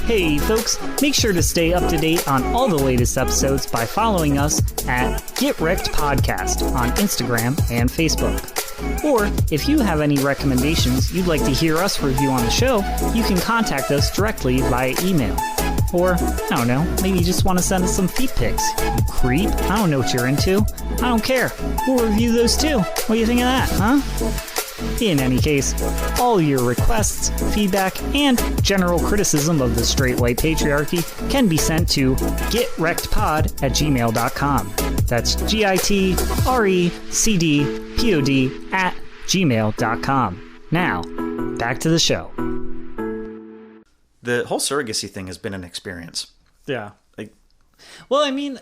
Hey folks, make sure to stay up to date on all the latest episodes by following us at Get Wrecked Podcast on Instagram and Facebook. Or, if you have any recommendations you'd like to hear us review on the show, you can contact us directly via email. Or, I don't know, maybe you just want to send us some feet pics. You creep. I don't know what you're into. I don't care. We'll review those too. What do you think of that, huh? In any case, all your requests, feedback, and general criticism of the straight white patriarchy can be sent to getwreckedpod@gmail.com. That's GITRECDPOD@gmail.com. Now, back to the show. The whole surrogacy thing has been an experience. Yeah. Well, I mean,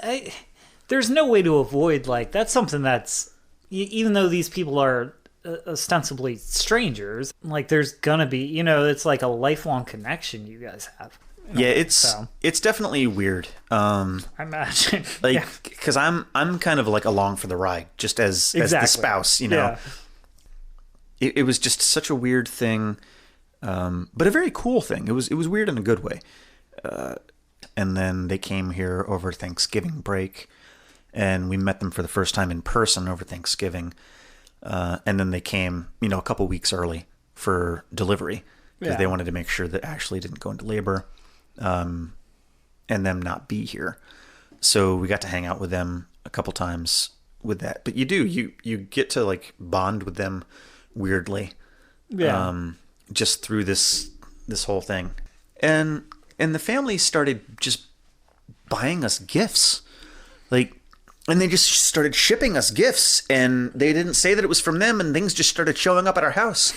there's no way to avoid, that's something that's, even though these people are ostensibly strangers, there's gonna be, it's like a lifelong connection you guys have. Yeah, it's definitely weird. I imagine. Because I'm kind of along for the ride, just as the spouse, Yeah. It was just such a weird thing, but a very cool thing. It was weird in a good way. And then they came here over Thanksgiving break, and we met them for the first time in person over Thanksgiving. And then they came, a couple weeks early for delivery because they wanted to make sure that Ashley didn't go into labor, and them not be here. So we got to hang out with them a couple times with that. But you get to bond with them weirdly, just through this whole thing. And the family started just buying us gifts, and they just started shipping us gifts, and they didn't say that it was from them, and things just started showing up at our house.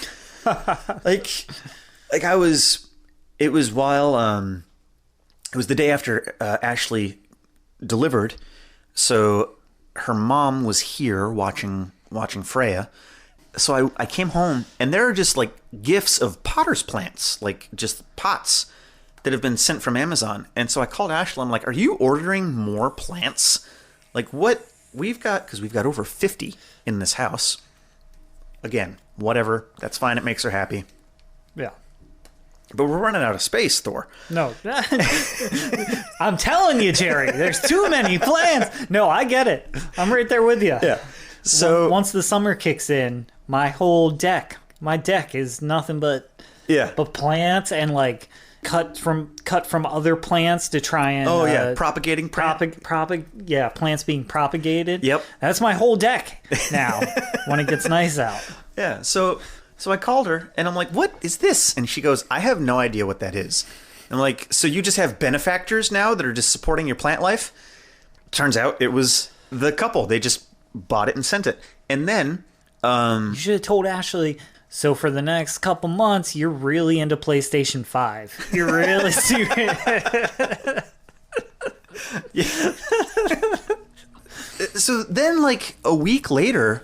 It was the day after Ashley delivered, so her mom was here watching Freya. So I came home, and there are just gifts of potter's plants, just pots that have been sent from Amazon. And so I called Ashley. I'm like, "Are you ordering more plants? What we've got?" Because we've got over 50 in this house. Again, whatever. That's fine. It makes her happy. Yeah. But we're running out of space, Thor. No. I'm telling you, Jerry, there's too many plants. No, I get it. I'm right there with you. Yeah. So once the summer kicks in, my deck is nothing but plants and cut from other plants to try and propagating plants being propagated. Yep. That's my whole deck now when it gets nice out. Yeah. So I called her and I'm like, "What is this?" And she goes, "I have no idea what that is." I'm like, "So you just have benefactors now that are just supporting your plant life?" Turns out it was the couple. They just bought it and sent it. And then you should have told Ashley, so for the next couple months, you're really into PlayStation 5. You're really serious. Yeah. So then, a week later,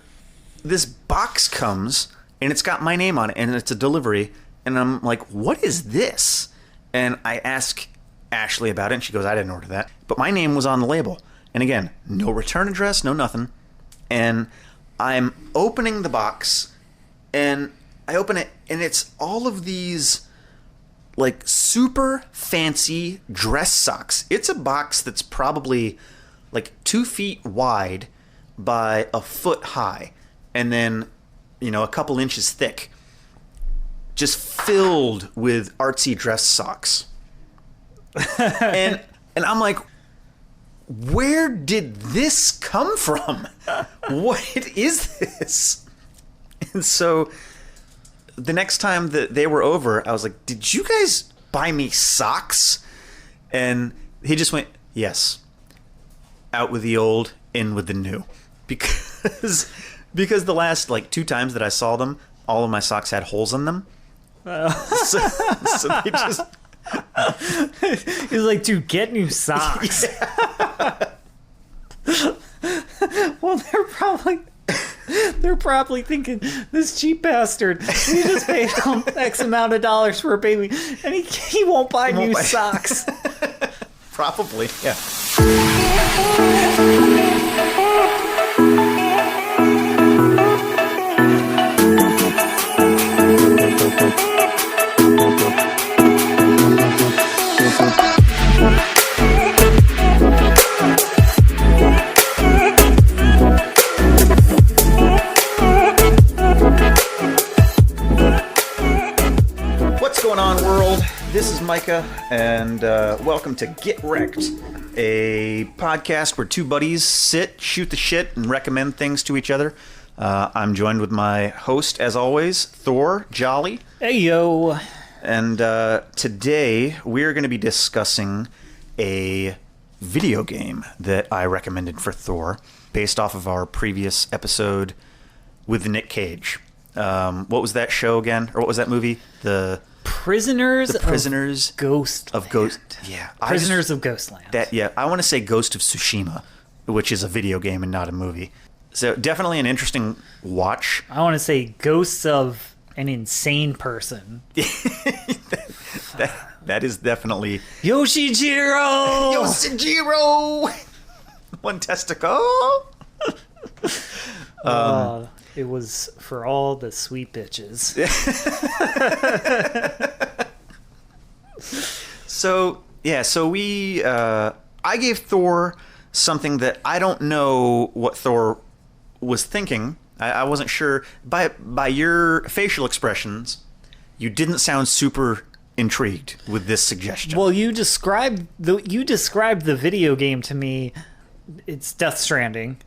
this box comes, and it's got my name on it, and it's a delivery. And I'm like, "What is this?" And I ask Ashley about it, and she goes, "I didn't order that." But my name was on the label. And again, no return address, no nothing. And I'm opening the box, and I open it, and it's all of these super fancy dress socks. It's a box that's probably 2 feet wide by a foot high, and then a couple inches thick, just filled with artsy dress socks. and I'm like, where did this come from? What is this? And so the next time that they were over, I was like, "Did you guys buy me socks?" And he just went, "Yes. Out with the old, in with the new." Because the last 2 times that I saw them, all of my socks had holes in them. So they just... He's like, "Dude, get new socks." Yeah. Well, they're probably thinking, "This cheap bastard, we just paid him X amount of dollars for a baby, and he won't buy new socks." Probably, yeah. What's going on, world? This is Micah, and welcome to Get Wrecked, a podcast where two buddies sit, shoot the shit, and recommend things to each other. I'm joined with my host, as always, Thor Jolly. Hey, yo. And today we're going to be discussing a video game that I recommended for Thor, based off of our previous episode with Nick Cage. What was that show again? Or what was that movie? The Prisoners of Ghostland. Yeah. Prisoners of Ghostland. I want to say Ghost of Tsushima, which is a video game and not a movie. So definitely an interesting watch. I want to say Ghosts of an Insane Person. that is definitely... Yoshijiro! One testicle! It was for all the sweet bitches. So I gave Thor something that I don't know what Thor was thinking. I wasn't sure. By your facial expressions, you didn't sound super intrigued with this suggestion. Well, you described the video game to me. It's Death Stranding.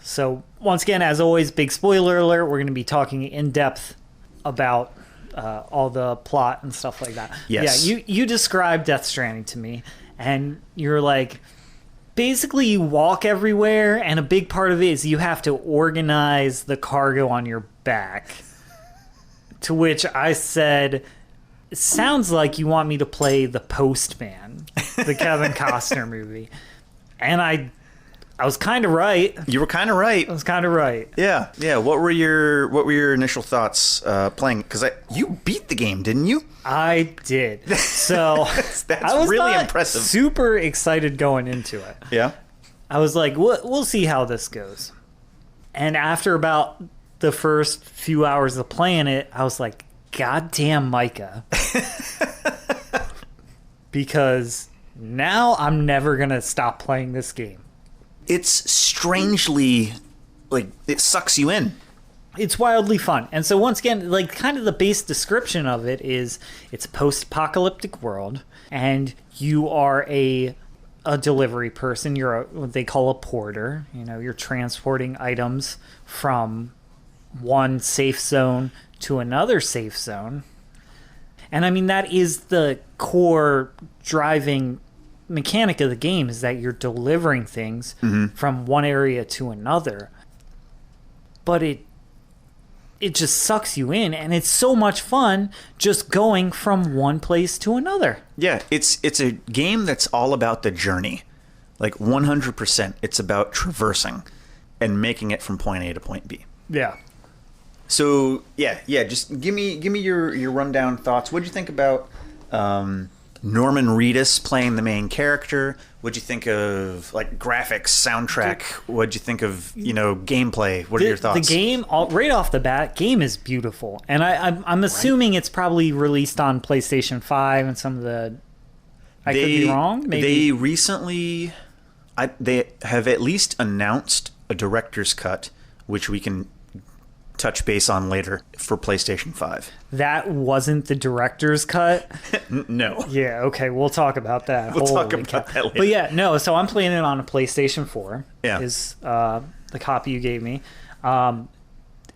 So once again, as always, big spoiler alert. We're going to be talking in depth about all the plot and stuff like that. Yes. Yeah, you described Death Stranding to me, and you're like, basically you walk everywhere, and a big part of it is you have to organize the cargo on your back. To which I said, it sounds like you want me to play The Postman, the Kevin Costner movie. And I was kind of right. You were kind of right. I was kind of right. Yeah. What were your initial thoughts playing? Because you beat the game, didn't you? I did. So that's I was really not impressive. Super excited going into it. Yeah. I was like, we'll see how this goes. And after about the first few hours of playing it, I was like, God damn, Micah. Because now I'm never gonna stop playing this game. It's strangely, like, it sucks you in. It's wildly fun. And so once again, like, kind of the base description of it is it's a post-apocalyptic world, and you are a delivery person. You're what they call a porter. You know, you're transporting items from one safe zone to another safe zone. And I mean, that is the core driving mechanic of the game, is that you're delivering things from one area to another. But it just sucks you in, and it's so much fun just going from one place to another. Yeah, it's a game that's all about the journey. Like 100%. It's about traversing and making it from point A to point B. Yeah. So, yeah, just give me your rundown thoughts. What'd you think about Norman Reedus playing the main character? What'd you think of, like, graphics, soundtrack? What'd you think of, gameplay? What are your thoughts? The game, right off the bat, game is beautiful. And I'm assuming it's probably released on PlayStation 5 and some of the... I could be wrong, maybe? They recently... they have at least announced a director's cut, which we can touch base on later, for PlayStation 5. That wasn't the director's cut? No. Yeah, okay, we'll talk about that. We'll talk about that later. But yeah, no, so I'm playing it on a PlayStation 4. Yeah. Is the copy you gave me.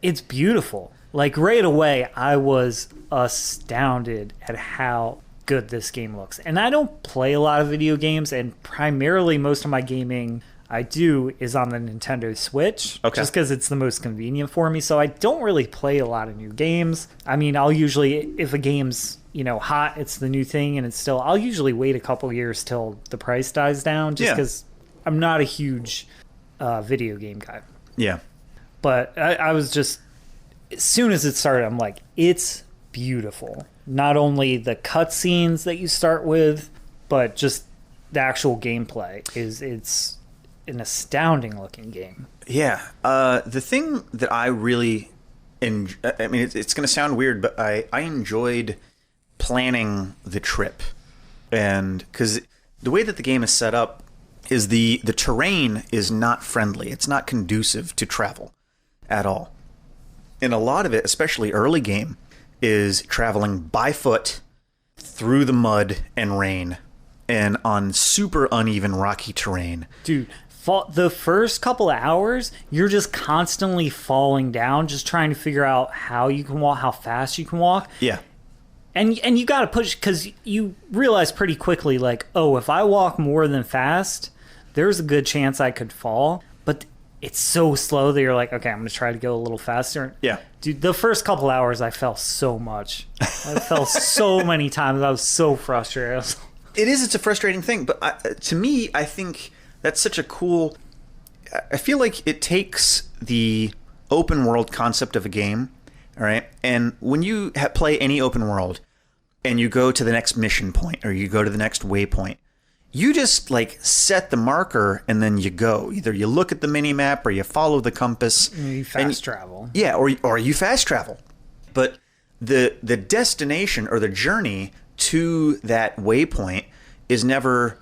It's beautiful. Like, right away, I was astounded at how good this game looks. And I don't play a lot of video games, and primarily most of my gaming I do is on the Nintendo Switch, just because it's the most convenient for me. So I don't really play a lot of new games. I mean, I'll usually, if a game's hot, it's the new thing, and I'll usually wait a couple years till the price dies down, just because I'm not a huge video game guy. Yeah. But I was just, as soon as it started, I'm like, it's beautiful. Not only the cutscenes that you start with, but just the actual gameplay it's an astounding looking game. Yeah. The thing that I really it's going to sound weird, but I enjoyed planning the trip. And because the way that the game is set up is the terrain is not friendly. It's not conducive to travel at all. And a lot of it, especially early game, is traveling by foot through the mud and rain and on super uneven rocky terrain. Dude, the first couple of hours, you're just constantly falling down, just trying to figure out how you can walk, how fast you can walk. Yeah. And you got to push, because you realize pretty quickly, like, oh, if I walk more than fast, there's a good chance I could fall. But it's so slow that you're like, okay, I'm going to try to go a little faster. Yeah. Dude, the first couple hours, I fell so much. I fell so many times. I was so frustrated. It's a frustrating thing. But to me, I think that's such a cool... I feel like it takes the open world concept of a game, all right? And when you play any open world and you go to the next mission point or you go to the next waypoint, you just like set the marker and then you go. Either you look at the mini map or you follow the compass. You fast travel. Yeah, or you fast travel. But the destination or the journey to that waypoint is never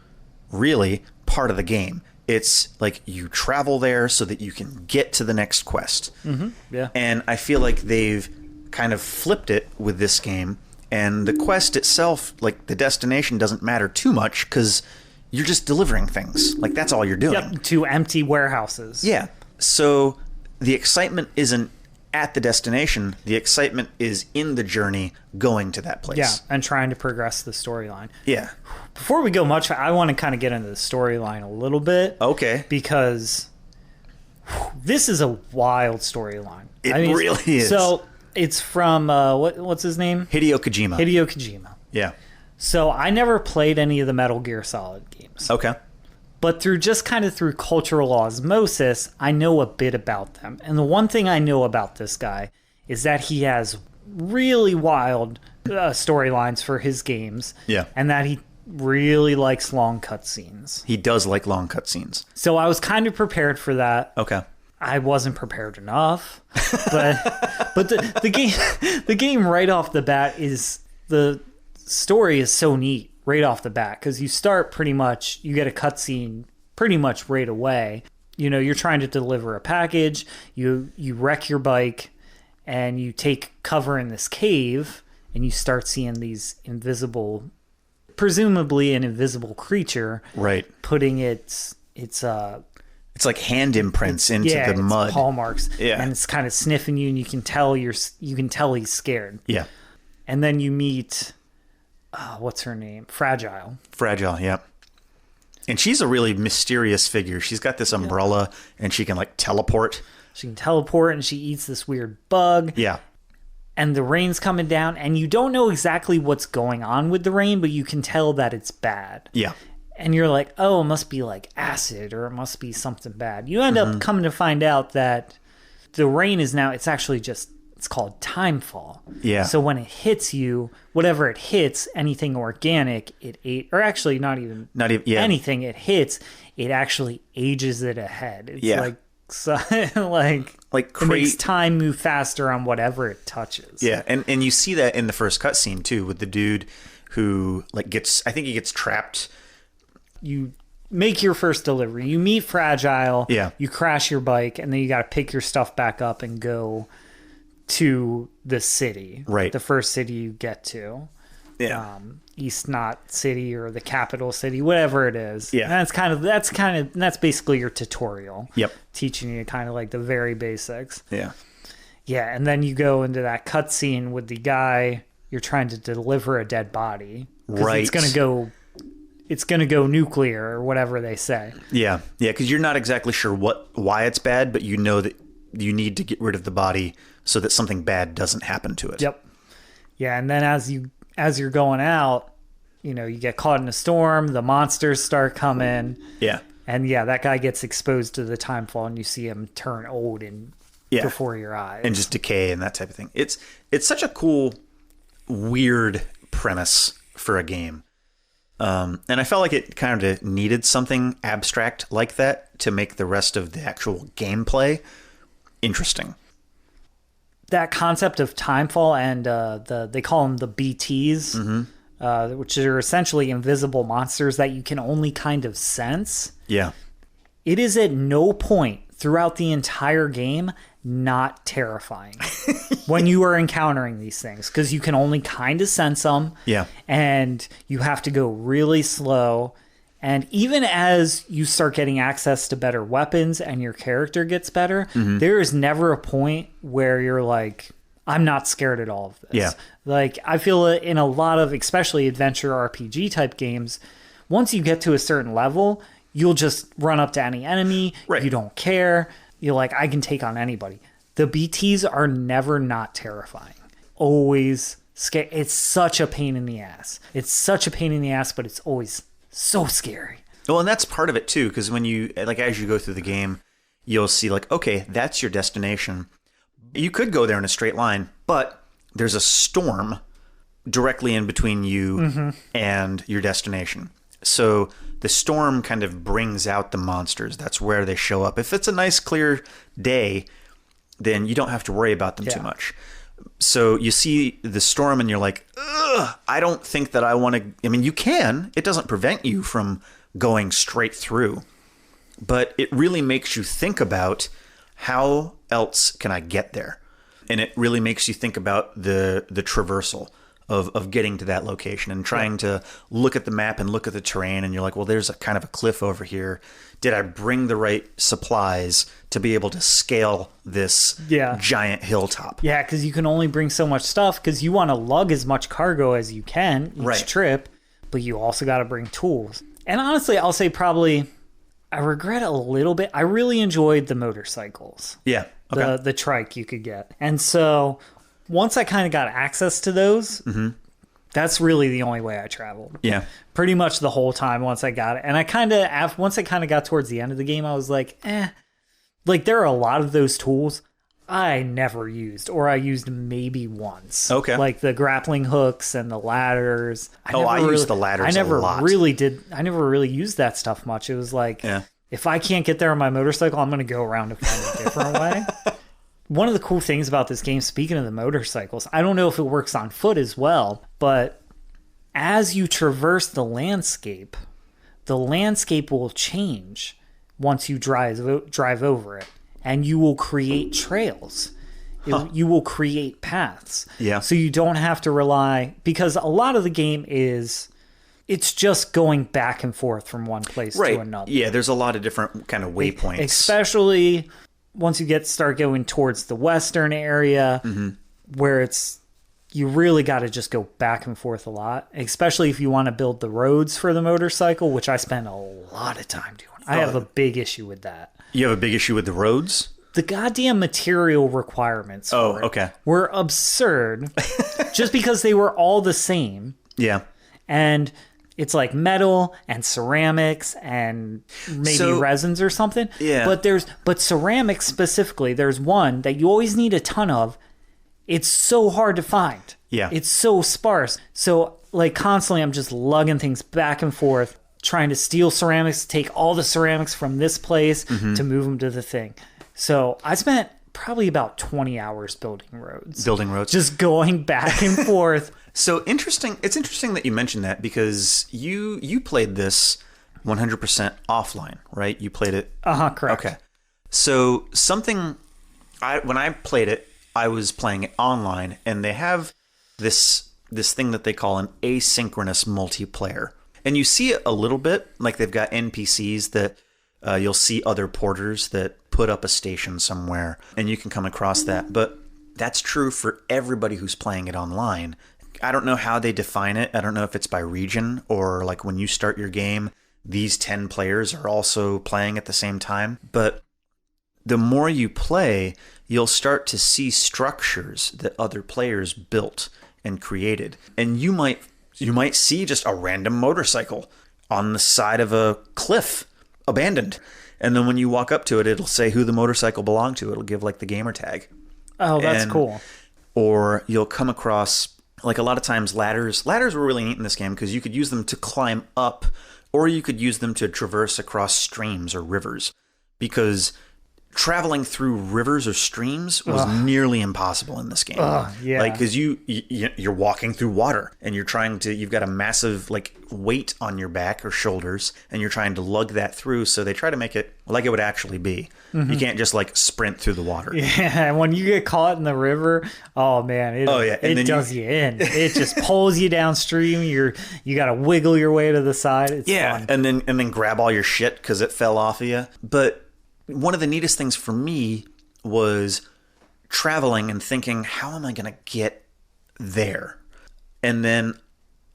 really part of the game. It's like you travel there so that you can get to the next quest. Mm-hmm. Yeah. And I feel like they've kind of flipped it with this game. And the quest itself, like the destination, doesn't matter too much because you're just delivering things. Like that's all you're doing. Yep, to empty warehouses. Yeah. So the excitement isn't at the destination. The excitement is in the journey going to that place. Yeah, and trying to progress the storyline. Yeah. Before we go much, I want to kind of get into the storyline a little bit. Okay. Because this is a wild storyline. It really is. So it's from, what's his name? Hideo Kojima. Hideo Kojima. Yeah. So I never played any of the Metal Gear Solid games. Okay. But through cultural osmosis, I know a bit about them. And the one thing I know about this guy is that he has really wild storylines for his games. Yeah. And that he really likes long cutscenes. He does like long cutscenes. So I was kind of prepared for that. Okay. I wasn't prepared enough. But the game right off the bat is... The story is so neat right off the bat because you start you get a cutscene pretty much right away. You know, you're trying to deliver a package, you wreck your bike, and you take cover in this cave, and you start seeing these presumably an invisible creature, right? Putting it's like hand imprints into the mud, paw marks, yeah, and it's kind of sniffing you, and you can tell he's scared, yeah. And then you meet. What's her name? Fragile, yeah. And she's a really mysterious figure. She's got this umbrella, and she can, like, teleport. She can teleport, and she eats this weird bug. Yeah. And the rain's coming down, and you don't know exactly what's going on with the rain, but you can tell that it's bad. Yeah. And you're like, oh, it must be, like, acid, or it must be something bad. You end up coming to find out that the rain is now, it's actually just... It's called timefall. Yeah. So when it hits you, whatever it hits, anything organic, it ate, or actually not even anything it hits, it actually ages it ahead. It's it makes time move faster on whatever it touches. Yeah, and you see that in the first cutscene too, with the dude who I think he gets trapped. You make your first delivery. You meet Fragile. Yeah. You crash your bike, and then you got to pick your stuff back up and go to the city, right? The first city you get to, East Knot City or the capital city, whatever it is. Yeah, and that's basically your tutorial. Yep, teaching you kind of like the very basics. Yeah, and then you go into that cutscene with the guy you're trying to deliver a dead body. Right, it's gonna go nuclear or whatever they say. Yeah, because you're not exactly sure why it's bad, but you know that you need to get rid of the body so that something bad doesn't happen to it. Yep. Yeah, and then as you're going out, you get caught in a storm, the monsters start coming. Yeah. And that guy gets exposed to the timefall, and you see him turn old before your eyes. And just decay and that type of thing. It's such a cool, weird premise for a game. And I felt like it kind of needed something abstract like that to make the rest of the actual gameplay interesting. That concept of timefall and they call them the BTs, which are essentially invisible monsters that you can only kind of sense. Yeah. It is at no point throughout the entire game not terrifying when you are encountering these things, because you can only kind of sense them. Yeah. And you have to go really slow. And even as you start getting access to better weapons and your character gets better, there is never a point where you're like, I'm not scared at all of this. Yeah. Like, I feel in a lot of, especially adventure RPG type games, once you get to a certain level, you'll just run up to any enemy. Right. You don't care. You're like, I can take on anybody. The BTs are never not terrifying. Always scary. It's such a pain in the ass. It's such a pain in the ass, but it's always so scary. Well, and that's part of it too, because when you, like, as you go through the game, you'll see like, okay, that's your destination. You could go there in a straight line, but there's a storm directly in between you and your destination. So the storm kind of brings out the monsters. That's where they show up. If it's a nice clear day, then you don't have to worry about them too much. So you see the storm and you're like, ugh, I don't think that I want to. I mean, you can. It doesn't prevent you from going straight through. But it really makes you think about how else can I get there? And it really makes you think about the traversal of getting to that location and trying to look at the map and look at the terrain. And you're like, well, there's a kind of a cliff over here. Did I bring the right supplies to be able to scale this giant hilltop? Yeah, because you can only bring so much stuff because you want to lug as much cargo as you can each trip, but you also got to bring tools. And honestly, I'll say probably I regret it a little bit. I really enjoyed the motorcycles. Yeah. Okay. The trike you could get. And so once I kind of got access to those, that's really the only way I traveled. Yeah. Pretty much the whole time once I got it. And once I kind of got towards the end of the game, I was like, like there are a lot of those tools I never used, or I used maybe once. Okay. Like the grappling hooks and the ladders. I used the ladders a lot. I never really used that stuff much. It was like, if I can't get there on my motorcycle, I'm going to go around and find a different way. One of the cool things about this game, speaking of the motorcycles, I don't know if it works on foot as well, but as you traverse the landscape will change once you drive over it, and you will create trails. You will create paths. Yeah. So you don't have to rely, because a lot of the game it's just going back and forth from one place to another. Yeah, there's a lot of different kind of waypoints. Especially once you start going towards the western area, where you really got to just go back and forth a lot, especially if you want to build the roads for the motorcycle, which I spend a lot of time doing. I have a big issue with that. You have a big issue with the roads? The goddamn material requirements were absurd just because they were all the same. Yeah. And it's like metal and ceramics and maybe resins or something. Yeah. But ceramics specifically, there's one that you always need a ton of. It's so hard to find. Yeah. It's so sparse. So like constantly I'm just lugging things back and forth, trying to steal ceramics, take all the ceramics from this place to move them to the thing. So I spent probably about 20 hours building roads. Just going back and forth. So interesting. It's interesting that you mentioned that, because you played this 100% offline, right? You played it. Correct. Okay. So when I played it, I was playing it online, and they have this thing that they call an asynchronous multiplayer. And you see it a little bit, like they've got NPCs that you'll see other porters that put up a station somewhere, and you can come across that. But that's true for everybody who's playing it online. I don't know how they define it. I don't know if it's by region, or like when you start your game, these 10 players are also playing at the same time. But the more you play, you'll start to see structures that other players built and created. And you might see just a random motorcycle on the side of a cliff, abandoned. And then when you walk up to it, it'll say who the motorcycle belonged to. It'll give like the gamer tag. Oh, that's cool. Or you'll come across, like a lot of times, ladders. Ladders were really neat in this game because you could use them to climb up, or you could use them to traverse across streams or rivers. Because traveling through rivers or streams was nearly impossible in this game. Yeah. Like, because you're walking through water and you've got a massive like weight on your back or shoulders, and you're trying to lug that through. So they try to make it like it would actually be. You can't just like sprint through the water. Yeah, and when you get caught in the river, oh man, it does you in. It just pulls you downstream. You got to wiggle your way to the side. It's fun. and then grab all your shit because it fell off of you. But one of the neatest things for me was traveling and thinking, how am I going to get there? And then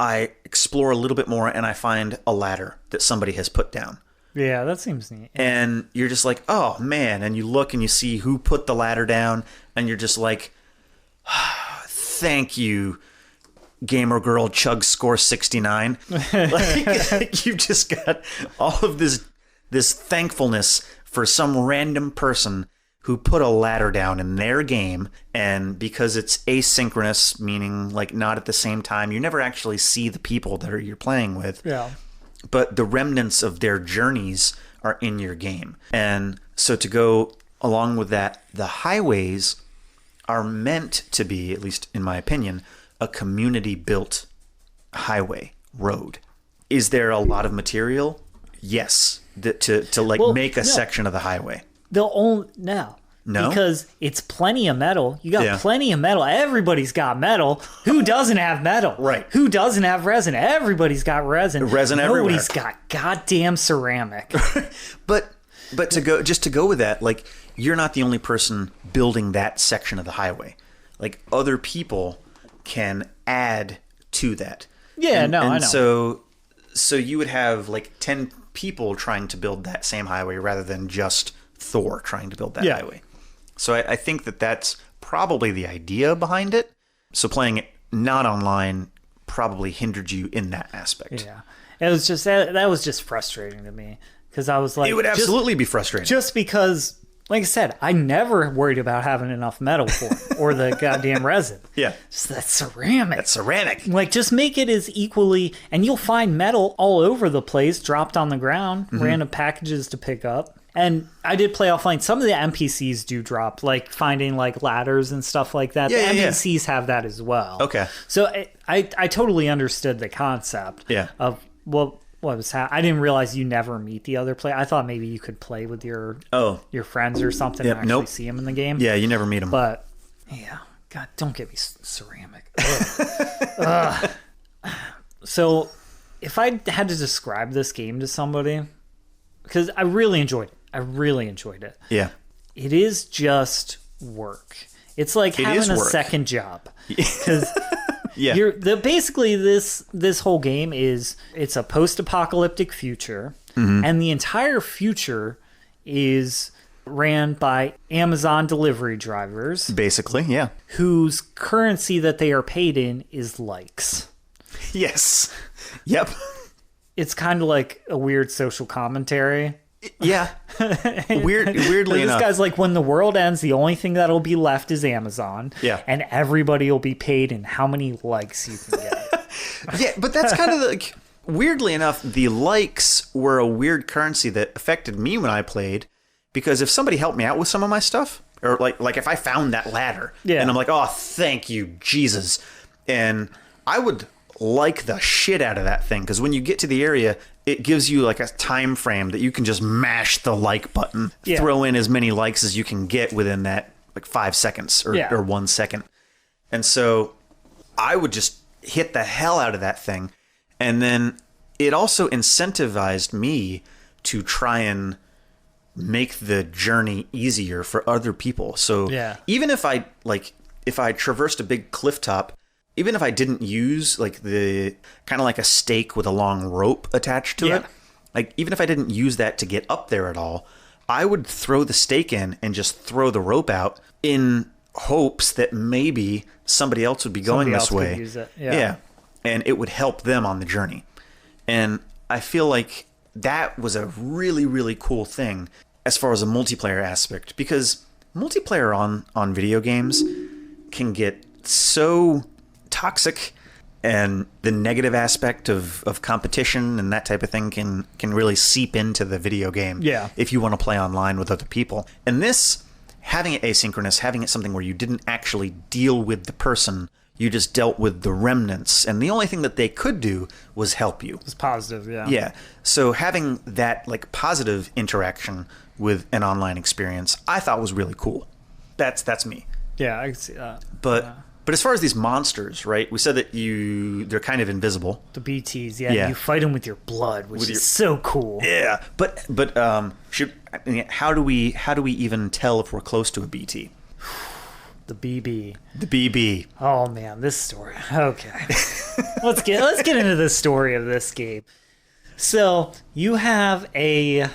I explore a little bit more and I find a ladder that somebody has put down. Yeah, that seems neat. And you're just like, oh man. And you look and you see who put the ladder down, and you're just like, thank you, gamer girl chug score 69. like you've just got all of this thankfulness for some random person who put a ladder down in their game. And because it's asynchronous, meaning like not at the same time, you never actually see the people that you're playing with. Yeah. But the remnants of their journeys are in your game. And so to go along with that, the highways are meant to be, at least in my opinion, a community-built highway, road. Is there a lot of material? Yes. To make a section of the highway. No. No? Because it's plenty of metal. You got plenty of metal. Everybody's got metal. Who doesn't have metal? Right. Who doesn't have resin? Everybody's got resin. Resin everywhere. Nobody's got goddamn ceramic. But to go with that, like, you're not the only person building that section of the highway. Like, other people can add to that. Yeah, I know. So you would have like 10 people trying to build that same highway rather than just Thor trying to build that highway. So I think that's probably the idea behind it. So playing it not online probably hindered you in that aspect. Yeah. It was just that was just frustrating to me, because I was like, it would absolutely be frustrating. Just because, like I said, I never worried about having enough metal for it, or the goddamn resin. Yeah. Just that ceramic. That's ceramic. Like, just make it as equally, and you'll find metal all over the place, dropped on the ground, random packages to pick up. And I did play offline. Some of the NPCs do drop, like finding like ladders and stuff like that. Yeah, the NPCs have that as well. Okay. So I totally understood the concept of what was I didn't realize you never meet the other player. I thought maybe you could play with your friends or something and actually see them in the game. Yeah, you never meet them. But yeah, God, don't get me ceramic. Ugh. So if I had to describe this game to somebody, because I really enjoyed it. Yeah. It is just work. It's like having a second job. Because basically this whole game it's a post-apocalyptic future, and the entire future is ran by Amazon delivery drivers. Basically, yeah. Whose currency that they are paid in is likes. Yes. Yep. It's kind of like a weird social commentary. Yeah. Weirdly enough. This guy's like, when the world ends, the only thing that'll be left is Amazon. Yeah. And everybody will be paid in how many likes you can get. Yeah, but that's kind of like, weirdly enough, the likes were a weird currency that affected me when I played, because if somebody helped me out with some of my stuff, or like if I found that ladder, and I'm like, oh, thank you, Jesus. And I would like the shit out of that thing, because when you get to the area, it gives you like a time frame that you can just mash the like button, throw in as many likes as you can get within that like 5 seconds or 1 second. And so I would just hit the hell out of that thing. And then it also incentivized me to try and make the journey easier for other people. So even if I traversed a big cliff top, even if I didn't use like the kind of like a stake with a long rope attached to it, like even if I didn't use that to get up there at all, I would throw the stake in and just throw the rope out in hopes that maybe somebody else would be going this way. Could use it. Yeah. And it would help them on the journey. And I feel like that was a really, really cool thing as far as a multiplayer aspect, because multiplayer on video games can get so toxic And the negative aspect of competition and that type of thing can really seep into the video game if you want to play online with other people. And this, having it asynchronous, having it something where you didn't actually deal with the person, you just dealt with the remnants. And the only thing that they could do was help you. It's positive, yeah. Yeah. So having that like positive interaction with an online experience, I thought was really cool. That's me. Yeah, I can see that. But as far as these monsters, right? We said that they're kind of invisible. The BTs, yeah. You fight them with your blood, which is so cool. Yeah, but how do we even tell if we're close to a BT? The BB. The BB. Oh man, this story. Okay, let's get into the story of this game. So you have a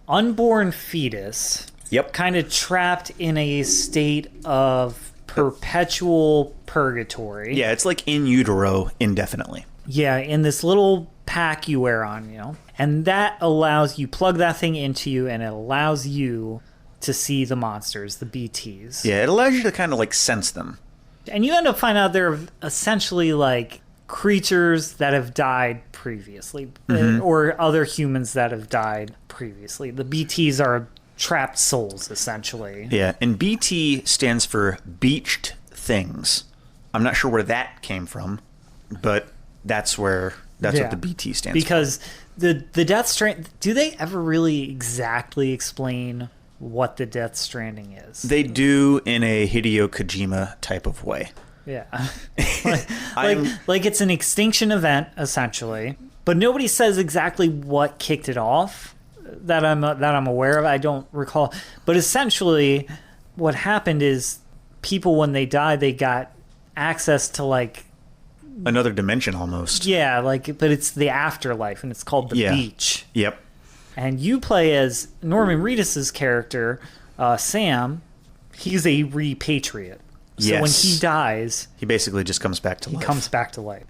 unborn fetus. Yep. Kind of trapped in a state of perpetual purgatory. Yeah, it's like in utero indefinitely. Yeah, in this little pack you wear on, and that allows you plug that thing into you, and it allows you to see the monsters, the BTs. Yeah, it allows you to kind of like sense them. And you end up finding out they're essentially like creatures that have died previously, or other humans that have died previously. The BTs are trapped souls, essentially. Yeah, and BT stands for beached things. I'm not sure where that came from, but that's what the BT stands for. Because the Death Stranding, do they ever really exactly explain what the Death Stranding is? They do in a Hideo Kojima type of way. Yeah. like it's an extinction event, essentially, but nobody says exactly what kicked it off. That I'm aware of. I don't recall, but essentially what happened is people, when they died, they got access to like another dimension almost. Yeah, but it's the afterlife, and it's called the beach. Yep. And you play as Norman Reedus's character, Sam. He's a repatriate. So when he dies, he basically just comes back to life. He comes back to life.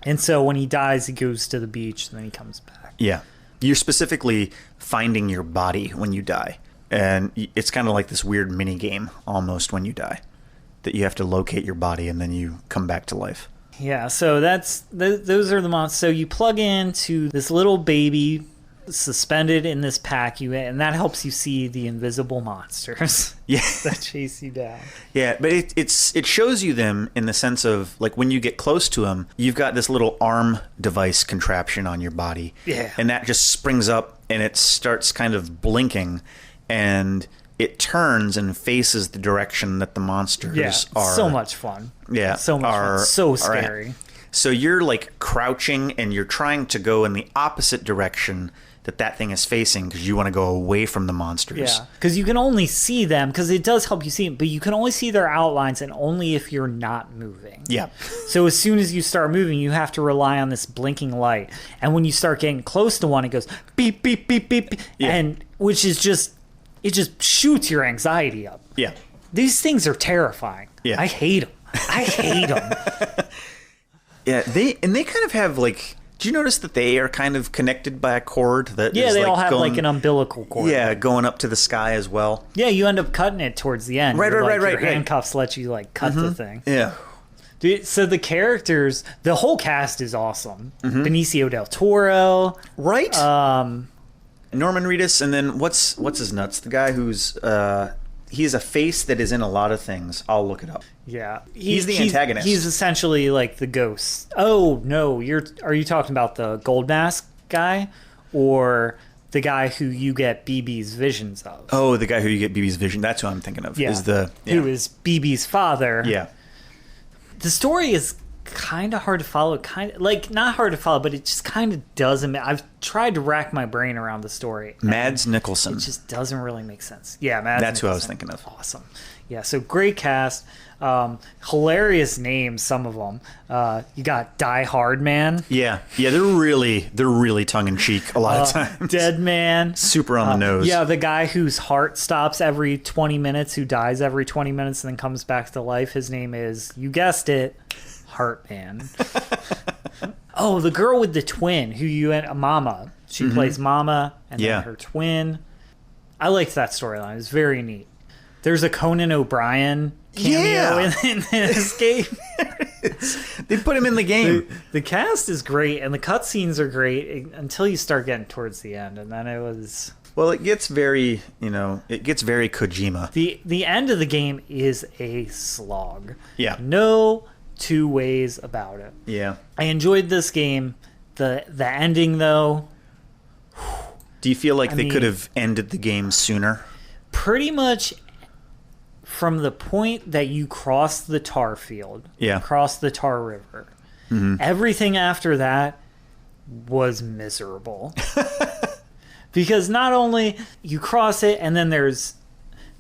And so when he dies, he goes to the beach, and then he comes back. Yeah. You're specifically finding your body when you die. And it's kind of like this weird mini game almost when you die, that you have to locate your body and then you come back to life. Yeah, so those are the monsters. So you plug into this little baby suspended in this pack, and that helps you see the invisible monsters that chase you down. Yeah, but it shows you them in the sense of, like, when you get close to them, you've got this little arm device contraption on your body. Yeah. And that just springs up and it starts kind of blinking, and it turns and faces the direction that the monsters are. So much fun. Yeah. So much fun. So scary. So you're like crouching and you're trying to go in the opposite direction that thing is facing, because you want to go away from the monsters. Yeah, because you can only see them, because it does help you see them, but you can only see their outlines, and only if you're not moving. Yeah. So as soon as you start moving, you have to rely on this blinking light. And when you start getting close to one, it goes beep, beep, beep, beep, and which is just shoots your anxiety up. Yeah. These things are terrifying. Yeah. I hate them. Yeah, they kind of have like. Do you notice that they are kind of connected by a cord that is they like all have going, like an umbilical cord. Yeah, going up to the sky as well. Yeah, you end up cutting it towards the end. Right. Your handcuffs let you like cut the thing. Yeah. Dude, so the characters, the whole cast is awesome. Benicio del Toro, right? Norman Reedus, and then what's his nuts? The guy who's he's a face that is in a lot of things. I'll look it up. Yeah, he's the antagonist. He's essentially like the ghost. Oh no, are you talking about the gold mask guy, or the guy who you get BB's visions of? Oh, the guy who you get BB's vision. That's who I'm thinking of. Yeah, who is BB's father. Yeah. The story is kind of hard to follow. Kind of like not hard to follow, but it just kind of doesn't. I've tried to rack my brain around the story. Mads Mikkelsen. It just doesn't really make sense. Yeah, Mads. That's Mikkelsen. who I was thinking of. Awesome. Yeah, so great cast. Hilarious names, some of them. You got Die Hard Man. Yeah, they're really tongue in cheek a lot of times. Dead Man. Super on the nose. Yeah, the guy whose heart stops every 20 minutes, who dies every 20 minutes and then comes back to life. His name is, you guessed it, Heart Man. Oh, the girl with the twin, Mama. She plays Mama, and then her twin. I liked that storyline. It was very neat. There's a Conan O'Brien cameo in this game. They put him in the game. The cast is great, and the cutscenes are great until you start getting towards the end, and then it was... Well, it gets very, it gets very Kojima. The end of the game is a slog. Yeah. No two ways about it. Yeah. I enjoyed this game. The ending, though... Do you feel like they could have ended the game sooner? Pretty much from the point that you cross the tar field, cross the tar river, everything after that was miserable. Because not only you cross it, and then there's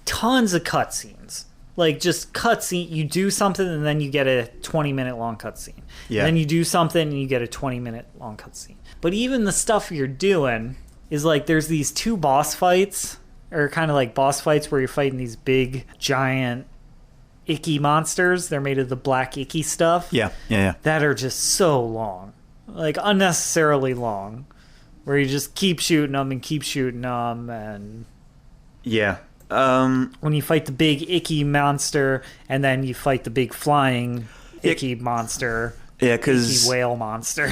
tons of cutscenes. Like, just cutscene, you do something, and then you get a 20-minute long cutscene. Yeah. And then you do something, and you get a 20-minute long cutscene. But even the stuff you're doing is like, there's these two boss fights, or kind of like boss fights where you're fighting these big, giant, icky monsters. They're made of the black, icky stuff. Yeah. That are just so long. Like, unnecessarily long. Where you just keep shooting them and keep shooting them. And yeah. When you fight the big, icky monster, and then you fight the big, flying, icky monster. Yeah, because... Icky whale monster.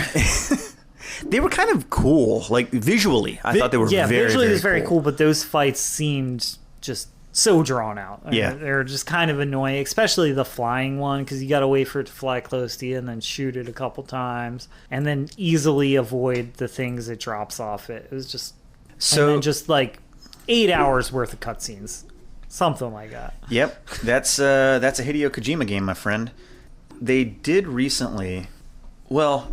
They were kind of cool, like visually. I thought they were visually it was very very cool, but those fights seemed just so drawn out. Yeah. They're just kind of annoying, especially the flying one, because you got to wait for it to fly close to you and then shoot it a couple times, and then easily avoid the things it drops off it. It was just and then just like 8 hours worth of cutscenes, something like that. Yep, that's a Hideo Kojima game, my friend. They did recently. Well.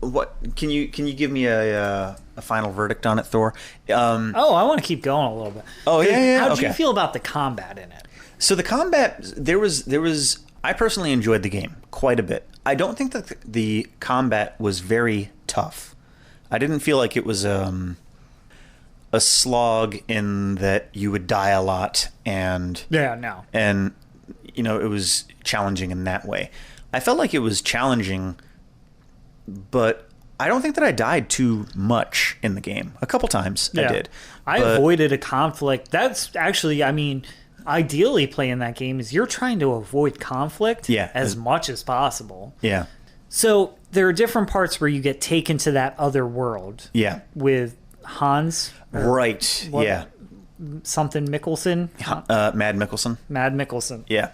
What can you give me a final verdict on it, Thor? I want to keep going a little bit. Oh yeah. How did you feel about the combat in it? So the combat, there was. I personally enjoyed the game quite a bit. I don't think that the combat was very tough. I didn't feel like it was a slog in that you would die a lot and it was challenging in that way. I felt like it was challenging. But I don't think that I died too much in the game. A couple times I did. I avoided a conflict. That's actually, ideally playing that game is you're trying to avoid conflict as much as possible. Yeah. So there are different parts where you get taken to that other world. Yeah. With Hans. Right. Something Mikkelsen. Mad Mikkelsen. Mad Mikkelsen. Yeah.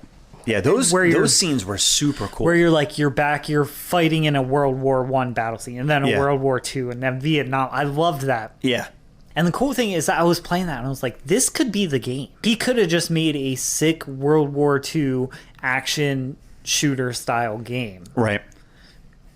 Yeah, those scenes were super cool. Where you're fighting in a World War I battle scene, and then a World War II, and then Vietnam. I loved that. Yeah. And the cool thing is I was playing that, and I was like, this could be the game. He could have just made a sick World War II action shooter style game. Right.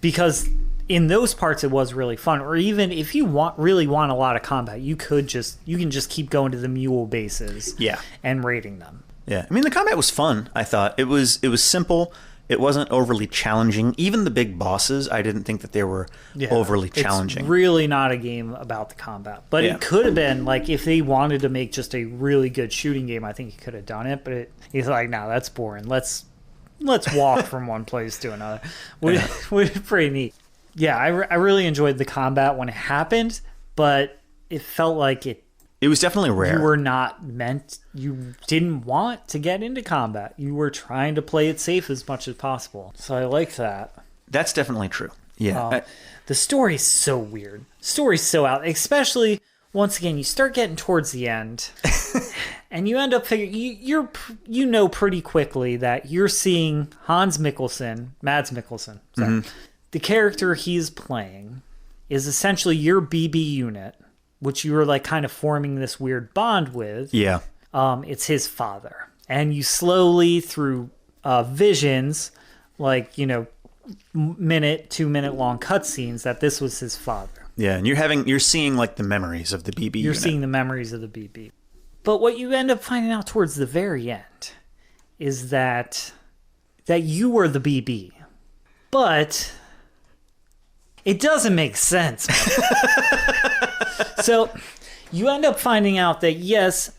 Because in those parts it was really fun. Or even if you really want a lot of combat, you can just keep going to the mule bases and raiding them. Yeah, I mean the combat was fun. I thought it was simple. It wasn't overly challenging. Even the big bosses, I didn't think that they were overly challenging. It's really not a game about the combat, but it could have been like if they wanted to make just a really good shooting game. I think he could have done it, but he's like, no, that's boring. Let's walk from one place to another. Which is pretty neat. Yeah, I really enjoyed the combat when it happened, but it felt like it was definitely rare. You didn't want to get into combat. You were trying to play it safe as much as possible. So I like that. That's definitely true. Yeah. The story's so weird. Story's so out. Especially, once again, you start getting towards the end. And you end up figuring, you know pretty quickly that you're seeing Mads Mikkelsen. Sorry. The character he's playing is essentially your BB unit, which you were like kind of forming this weird bond with. Yeah. It's his father. And you slowly through visions, like, 2-minute long cutscenes that this was his father. Yeah, and you're seeing like the memories of the BB You're seeing the memories of the BB. But what you end up finding out towards the very end is that you were the BB. But it doesn't make sense. So you end up finding out that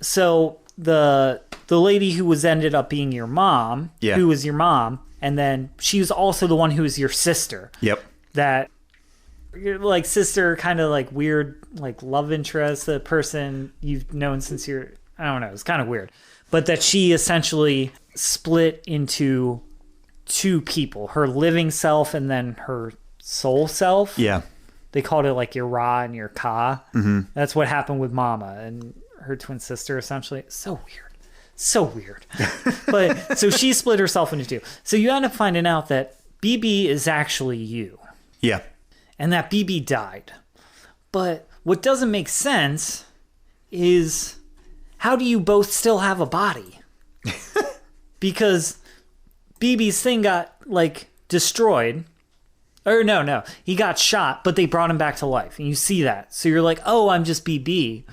so the lady who ended up being your mom, who was your mom, and then she was also the one who was your sister. Yep. That like sister, kind of like weird, like love interest, the person you've known since I don't know, it's kind of weird. But that she essentially split into two people, her living self and then her soul self. Yeah. They called it like your Ra and your Ka. Mm-hmm. That's what happened with Mama and her twin sister, essentially. So weird. But so she split herself into two. So you end up finding out that BB is actually you. Yeah. And that BB died. But what doesn't make sense is, how do you both still have a body? Because BB's thing got, like, destroyed. Or no. He got shot, but they brought him back to life. And you see that. So you're like, oh, I'm just BB.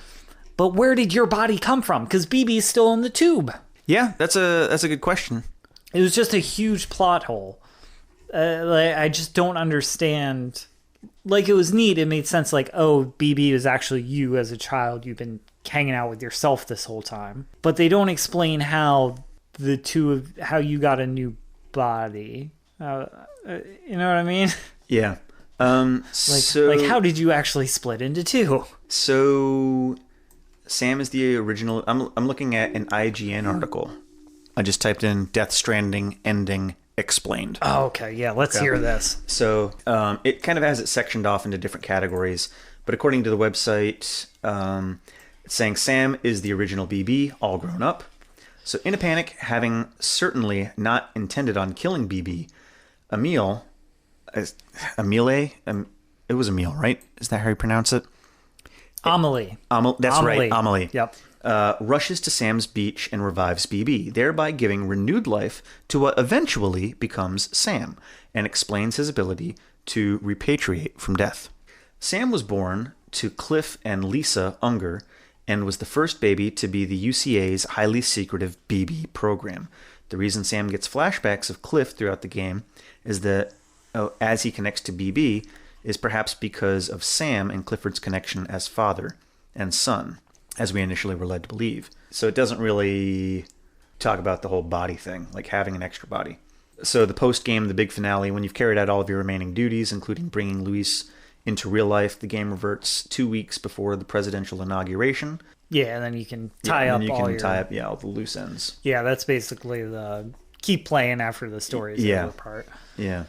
But where did your body come from? Because BB's still in the tube. Yeah, that's a good question. It was just a huge plot hole. I just don't understand. Like, it was neat. It made sense. Like, oh, BB is actually you as a child. You've been hanging out with yourself this whole time. But they don't explain how how you got a new body. You know what I mean? Yeah. Like how did you actually split into two? So Sam is the original. I'm looking at an IGN article. I just typed in Death Stranding ending explained. Oh, okay. Yeah, let's hear this. So it kind of has it sectioned off into different categories. But according to the website, it's saying Sam is the original BB, all grown up. So in a panic, having certainly not intended on killing BB, Emile, it was Emile, right? Is that how you pronounce it? Amelie. That's Amelie. right, Amelie. Yep. Rushes to Sam's beach and revives BB, thereby giving renewed life to what eventually becomes Sam, and explains his ability to repatriate from death. Sam was born to Cliff and Lisa Unger, and was the first baby to be the UCA's highly secretive BB program. The reason Sam gets flashbacks of Cliff throughout the game is that, as he connects to BB, is perhaps because of Sam and Clifford's connection as father and son, as we initially were led to believe. So it doesn't really talk about the whole body thing, like having an extra body. So the post-game, the big finale, when you've carried out all of your remaining duties, including bringing Luis into real life, the game reverts 2 weeks before the presidential inauguration. Yeah, and then you can tie up all the loose ends. Yeah, that's basically the keep playing after the story is over part. Yeah.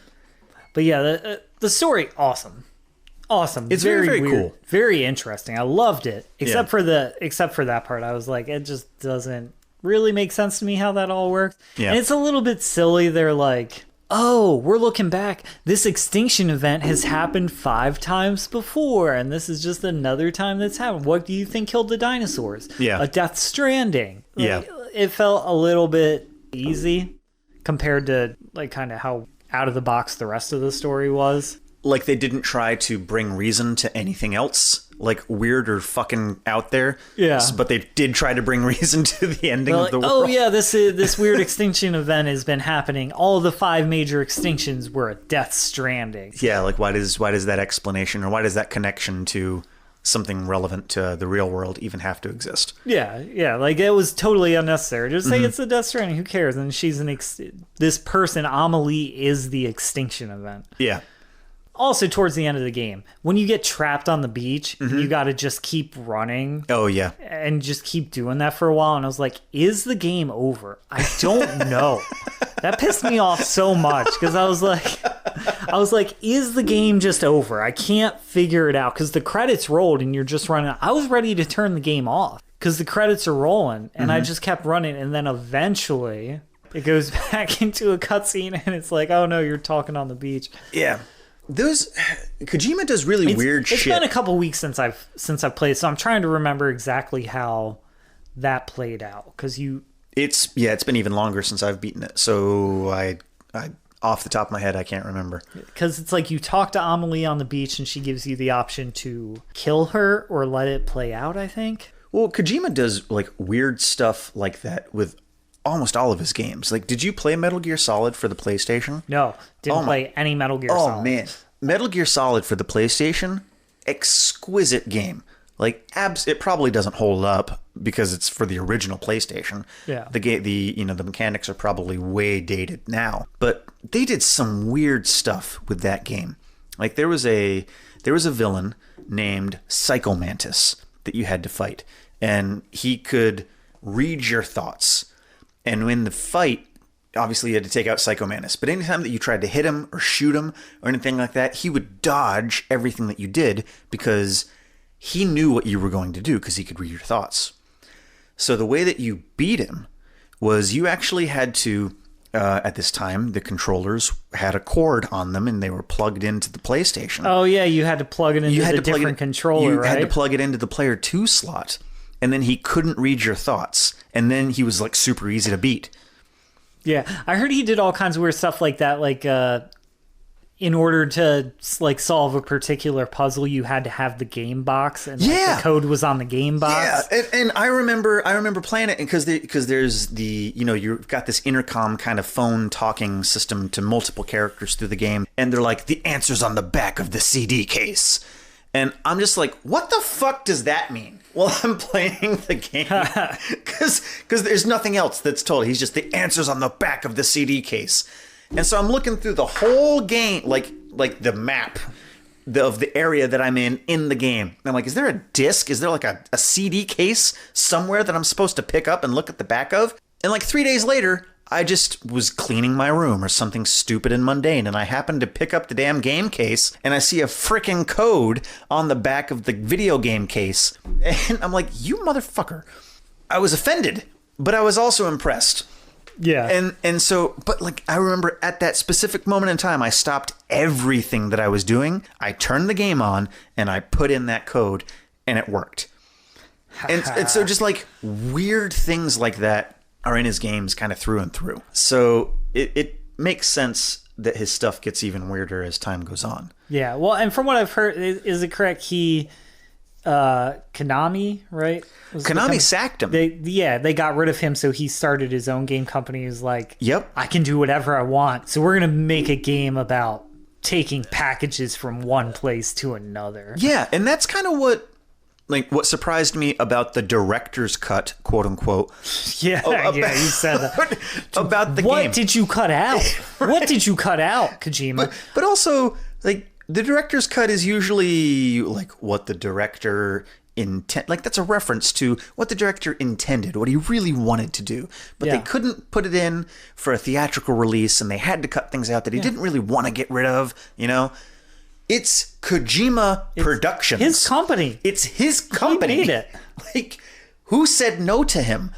But yeah, the story, awesome. It's very, very weird, cool. very interesting. I loved it, except for that part. I was like, it just doesn't really make sense to me how that all works. Yeah. And it's a little bit silly. They're like, oh, we're looking back. This extinction event has happened 5 times before, and this is just another time that's happened. What do you think killed the dinosaurs? Yeah. A Death Stranding. Yeah. It felt a little bit easy compared to like kind of how out of the box the rest of the story was. Like they didn't try to bring reason to anything else, like weird or fucking out there. Yeah. But they did try to bring reason to the ending of the world. Oh yeah, this weird extinction event has been happening. All of the 5 major extinctions were a Death Stranding. Yeah, like why does that explanation or why does that connection to something relevant to the real world even have to exist? Yeah, like it was totally unnecessary. Just say it's a Death Stranding, who cares? And she's this person, Amelie, is the extinction event. Yeah. Also, towards the end of the game, when you get trapped on the beach, you got to just keep running. Oh, yeah. And just keep doing that for a while. And I was like, is the game over? I don't know. That pissed me off so much because I was like, is the game just over? I can't figure it out because the credits rolled and you're just running. I was ready to turn the game off because the credits are rolling and I just kept running. And then eventually it goes back into a cutscene and it's like, oh no, you're talking on the beach. Yeah. Kojima does really weird shit. It's been a couple weeks since I've played, so I'm trying to remember exactly how that played out. It's been even longer since I've beaten it. So I off the top of my head, I can't remember. Because it's like you talk to Amelie on the beach, and she gives you the option to kill her or let it play out. I think. Well, Kojima does like weird stuff like that with almost all of his games. Like, did you play Metal Gear Solid for the PlayStation? No, didn't play any Metal Gear Solid. Oh man, Metal Gear Solid for the PlayStation, exquisite game. Like, it probably doesn't hold up because it's for the original PlayStation. Yeah. The mechanics are probably way dated now, but they did some weird stuff with that game. Like, there was a villain named Psycho Mantis that you had to fight, and he could read your thoughts. And in the fight, obviously you had to take out Psycho Mantis, but anytime that you tried to hit him or shoot him or anything like that, he would dodge everything that you did because he knew what you were going to do because he could read your thoughts. So the way that you beat him was you actually had to, at this time, the controllers had a cord on them and they were plugged into the PlayStation. Oh, yeah, you had to plug it into the different controller, right? You had to plug it into the Player 2 slot, and then he couldn't read your thoughts, and then he was like super easy to beat. Yeah, I heard he did all kinds of weird stuff like that. Like, in order to like solve a particular puzzle, you had to have the game box, and the code was on the game box. Yeah, and I remember playing it because there's the you've got this intercom kind of phone talking system to multiple characters through the game, and they're like the answers on the back of the CD case, and I'm just like, what the fuck does that mean? Well, I'm playing the game because there's nothing else that's told. He's just the answers on the back of the CD case. And so I'm looking through the whole game, like the map of the area that I'm in the game. And I'm like, is there a disc? Is there like a CD case somewhere that I'm supposed to pick up and look at the back of? And like 3 days later, I just was cleaning my room or something stupid and mundane, and I happened to pick up the damn game case, and I see a freaking code on the back of the video game case. And I'm like, you motherfucker. I was offended, but I was also impressed. Yeah. And so, but like, I remember at that specific moment in time, I stopped everything that I was doing. I turned the game on and I put in that code and it worked. and so just like weird things like that are in his games kind of through and through. So it makes sense that his stuff gets even weirder as time goes on. Yeah. Well, and from what I've heard, is it correct? Konami, right? Konami sacked him. They got rid of him, so he started his own game company. He was like, yep, I can do whatever I want. So we're going to make a game about taking packages from one place to another. Yeah, and that's kind of what surprised me about the director's cut, quote unquote. Yeah, you said that. About the game. What did you cut out? What did you cut out, Kojima? But also, like, the director's cut is usually like what the director that's a reference to what the director intended, what he really wanted to do. But they couldn't put it in for a theatrical release, and they had to cut things out that he didn't really want to get rid of, It's Kojima Productions. His company. It's his company. He made it. Like, who said no to him?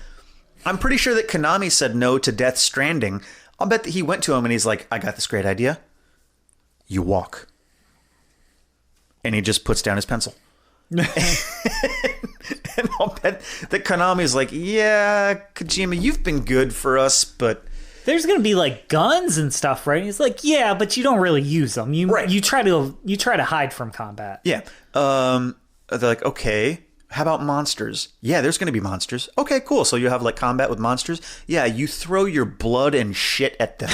I'm pretty sure that Konami said no to Death Stranding. I'll bet that he went to him and he's like, I got this great idea. You walk. And he just puts down his pencil. And I'll bet that Konami's like, yeah, Kojima, you've been good for us, but there's gonna be like guns and stuff, right? He's like, yeah, but you don't really use them. You try to hide from combat. Yeah. They're like, okay, how about monsters? Yeah, there's gonna be monsters. Okay, cool. So you have like combat with monsters. Yeah, you throw your blood and shit at them.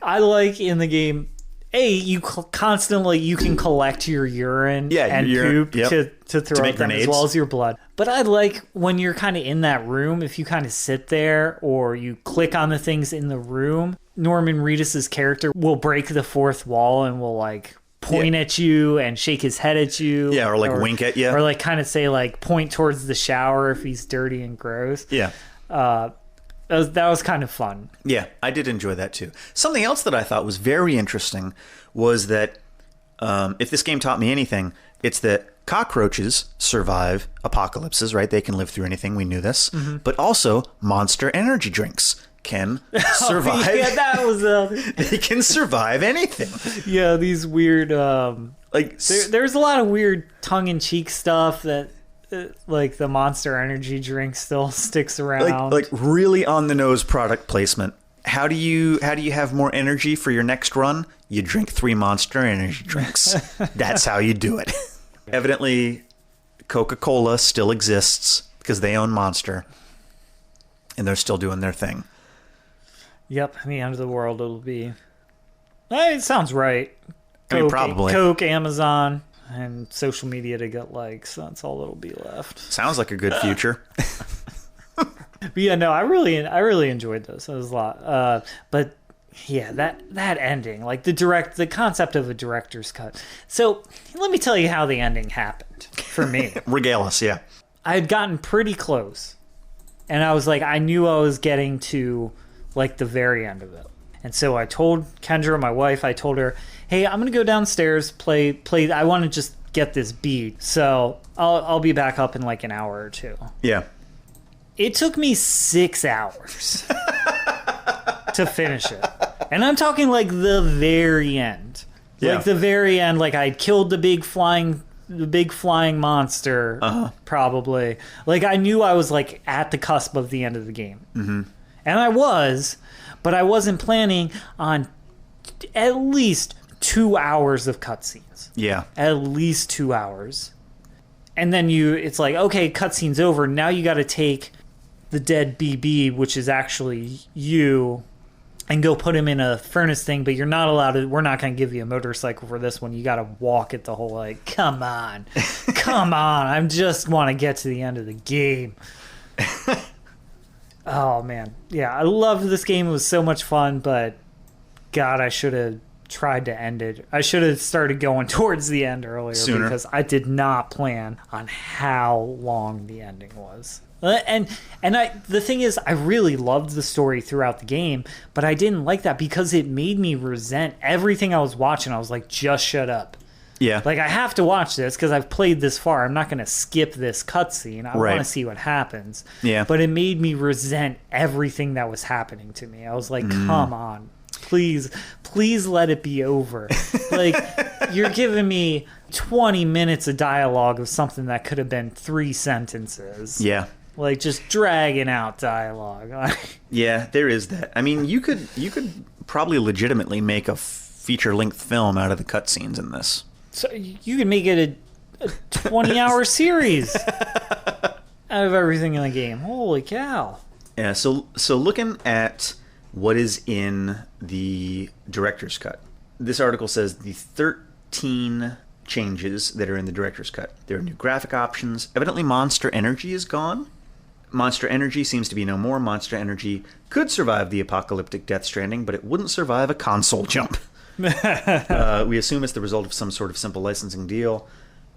I like in the game, you can collect your urine and poop to throw at them as well as your blood. But I like when you're kind of in that room, if you kind of sit there or you click on the things in the room, Norman Reedus's character will break the fourth wall and will like point at you and shake his head at you. Yeah, or like wink at you. Or like kind of say like point towards the shower if he's dirty and gross. Yeah. That was kind of fun. Yeah, I did enjoy that too. Something else that I thought was very interesting was that if this game taught me anything, it's that cockroaches survive apocalypses, right? They can live through anything. We knew this. Mm-hmm. But also, Monster energy drinks can survive. That was they can survive anything. Yeah, these weird there's a lot of weird tongue-in-cheek stuff that like the Monster energy drink still sticks around. Like really on the nose product placement. How do you have more energy for your next run? You drink 3 Monster energy drinks. That's how you do it. Evidently, Coca-Cola still exists because they own Monster, and they're still doing their thing. Yep, in the end of the world, it'll be. It sounds right. I mean, probably Coke, Amazon, and social media to get likes. That's all that'll be left. Sounds like a good future. But yeah, no, I really enjoyed this. It was a lot. But yeah, that ending, like the concept of a director's cut. So let me tell you how the ending happened for me. Regale us, yeah. I had gotten pretty close. And I was like, I knew I was getting to like the very end of it. And so I told Kendra, my wife, I told her, hey, I'm going to go downstairs, play. I want to just get this beat. So I'll be back up in like an hour or two. Yeah. It took me 6 hours to finish it. And I'm talking like the very end. Yeah. Like the very end, like I killed the big flying monster, probably. Like I knew I was like at the cusp of the end of the game. Mm-hmm. And I was, but I wasn't planning on at least 2 hours of cutscenes. Yeah. At least 2 hours. And then it's like, okay, cutscene's over. Now you got to take the dead BB, which is actually you, and go put him in a furnace thing, but you're not allowed to. We're not going to give you a motorcycle for this one. You got to walk it the whole, like, come on. Come on. I just want to get to the end of the game. Oh, man. Yeah, I loved this game. It was so much fun, but God, I should have tried to end it. I should have started going towards the end earlier sooner, because I did not plan on how long the ending was. And the thing is, I really loved the story throughout the game, but I didn't like that because it made me resent everything I was watching. I was like, just shut up. Yeah. Like, I have to watch this because I've played this far. I'm not going to skip this cutscene. I want to see what happens. Yeah. But it made me resent everything that was happening to me. I was like, come on. Please let it be over. Like, you're giving me 20 minutes of dialogue of something that could have been 3 sentences. Yeah. Like, just dragging out dialogue. Yeah, there is that. I mean, you could probably legitimately make a feature-length film out of the cutscenes in this. So you could make it a 20-hour series out of everything in the game. Holy cow. Yeah, so looking at what is in the director's cut. This article says the 13 changes that are in the director's cut. There are new graphic options. Evidently, Monster Energy is gone. Monster Energy seems to be no more. Monster Energy could survive the apocalyptic Death Stranding, but it wouldn't survive a console jump. We assume it's the result of some sort of simple licensing deal.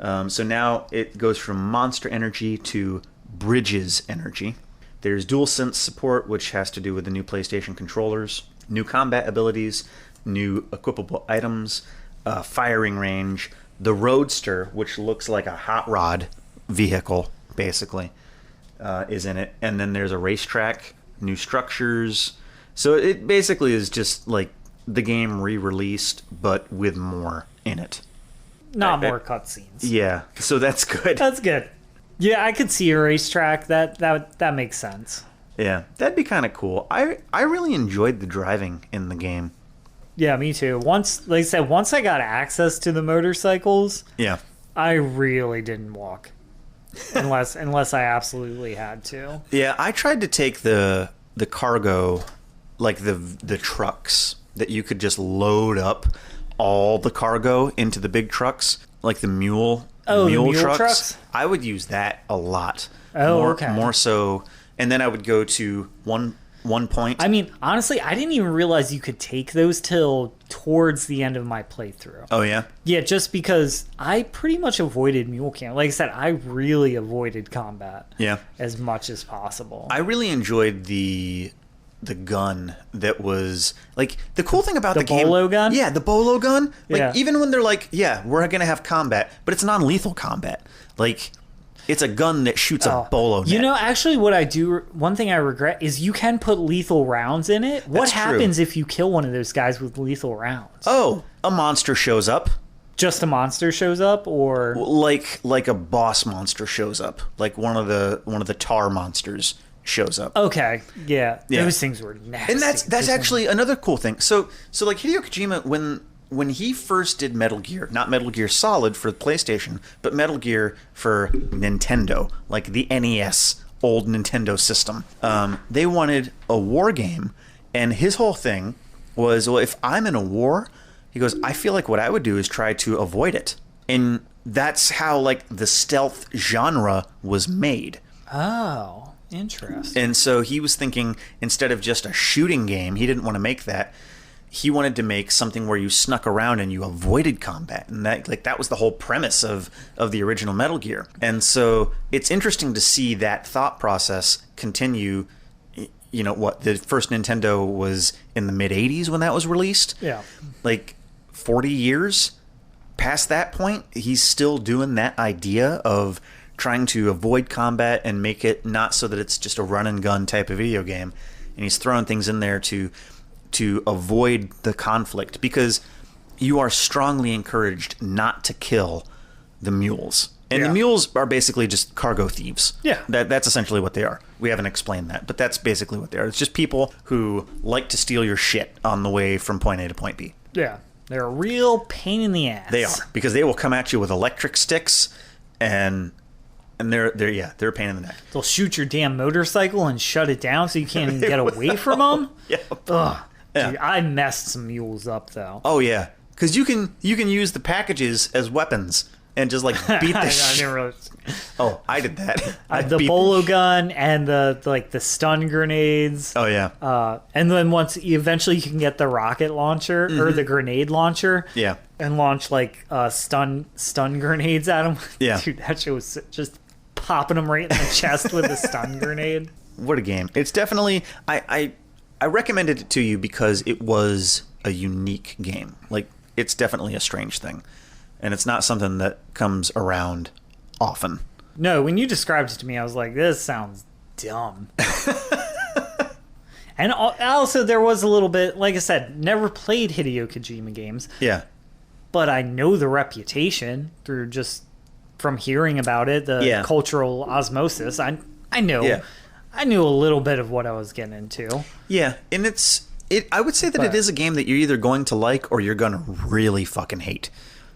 So now it goes from Monster Energy to Bridges Energy. There's DualSense support, which has to do with the new PlayStation controllers, new combat abilities, new equipable items, firing range, the Roadster, which looks like a hot rod vehicle, basically, is in it. And then there's a racetrack, new structures. So it basically is just like the game re-released, but with more in it. Not more cutscenes. Yeah, so that's good. That's good. Yeah, I could see a racetrack. That makes sense. Yeah, that'd be kind of cool. I really enjoyed the driving in the game. Yeah, me too. Once, like I said, once I got access to the motorcycles, yeah, I really didn't walk, unless I absolutely had to. Yeah, I tried to take the cargo, like the trucks that you could just load up all the cargo into the big trucks, like the mule trucks. I would use that a lot. Okay. More so, and then I would go to one point. I mean, honestly, I didn't even realize you could take those till towards the end of my playthrough. Oh, yeah? Yeah, just because I pretty much avoided mule camp. Like I said, I really avoided combat. Yeah. As much as possible. I really enjoyed the gun that was like the cool thing about the game. The bolo gun? Yeah, the bolo gun. Like yeah. Even when they're like, yeah, we're going to have combat, but it's non-lethal combat. Like it's a gun that shoots a bolo net. You know, actually one thing I regret is you can put lethal rounds in it. What happens if you kill one of those guys with lethal rounds? Oh, a monster shows up. Just a monster shows up, or like a boss monster shows up. Like one of the tar monsters shows up. Okay, yeah. Those things were nasty. And that's actually another cool thing. So like Hideo Kojima, when he first did Metal Gear, not Metal Gear Solid for PlayStation, but Metal Gear for Nintendo, like the NES, old Nintendo system, they wanted a war game, and his whole thing was, well, if I'm in a war, he goes, I feel like what I would do is try to avoid it. And that's how like the stealth genre was made. Oh. Interesting. And so he was thinking, instead of just a shooting game, he didn't want to make that. he wanted to make something where you snuck around and you avoided combat, and that was the whole premise of the original Metal Gear. And so it's interesting to see that thought process continue. You know what, the first Nintendo was in the mid 80s when that was released. Yeah. Like 40 years past that point, he's still doing that idea of trying to avoid combat and make it not so that it's just a run and gun type of video game. And he's throwing things in there to avoid the conflict, because you are strongly encouraged not to kill the mules. And the mules are basically just cargo thieves. Yeah. That's essentially what they are. We haven't explained that, but that's basically what they are. It's just people who like to steal your shit on the way from point A to point B. Yeah. They're a real pain in the ass. They are, because they will come at you with electric sticks, and they're a pain in the neck. They'll shoot your damn motorcycle and shut it down so you can't even get away from them. Yep. Ugh. Yeah. Dude, I messed some mules up, though. Oh, yeah. Because you can use the packages as weapons and just, like, beat the shit. Oh, I did that. The bolo gun and the stun grenades. Oh, yeah. And then eventually you can get the rocket launcher or the grenade launcher. Yeah. And launch, stun grenades at them. Yeah. Dude, that shit was just popping them right in the chest with a stun grenade. What a game. It's definitely... I recommended it to you because it was a unique game. Like, it's definitely a strange thing. And it's not something that comes around often. No, when you described it to me, I was like, this sounds dumb. And also, there was a little bit, like I said, never played Hideo Kojima games. Yeah. But I know the reputation from hearing about it, the cultural osmosis. I know. Yeah. I knew a little bit of what I was getting into. Yeah, and I would say that it is a game that you're either going to like or you're going to really fucking hate.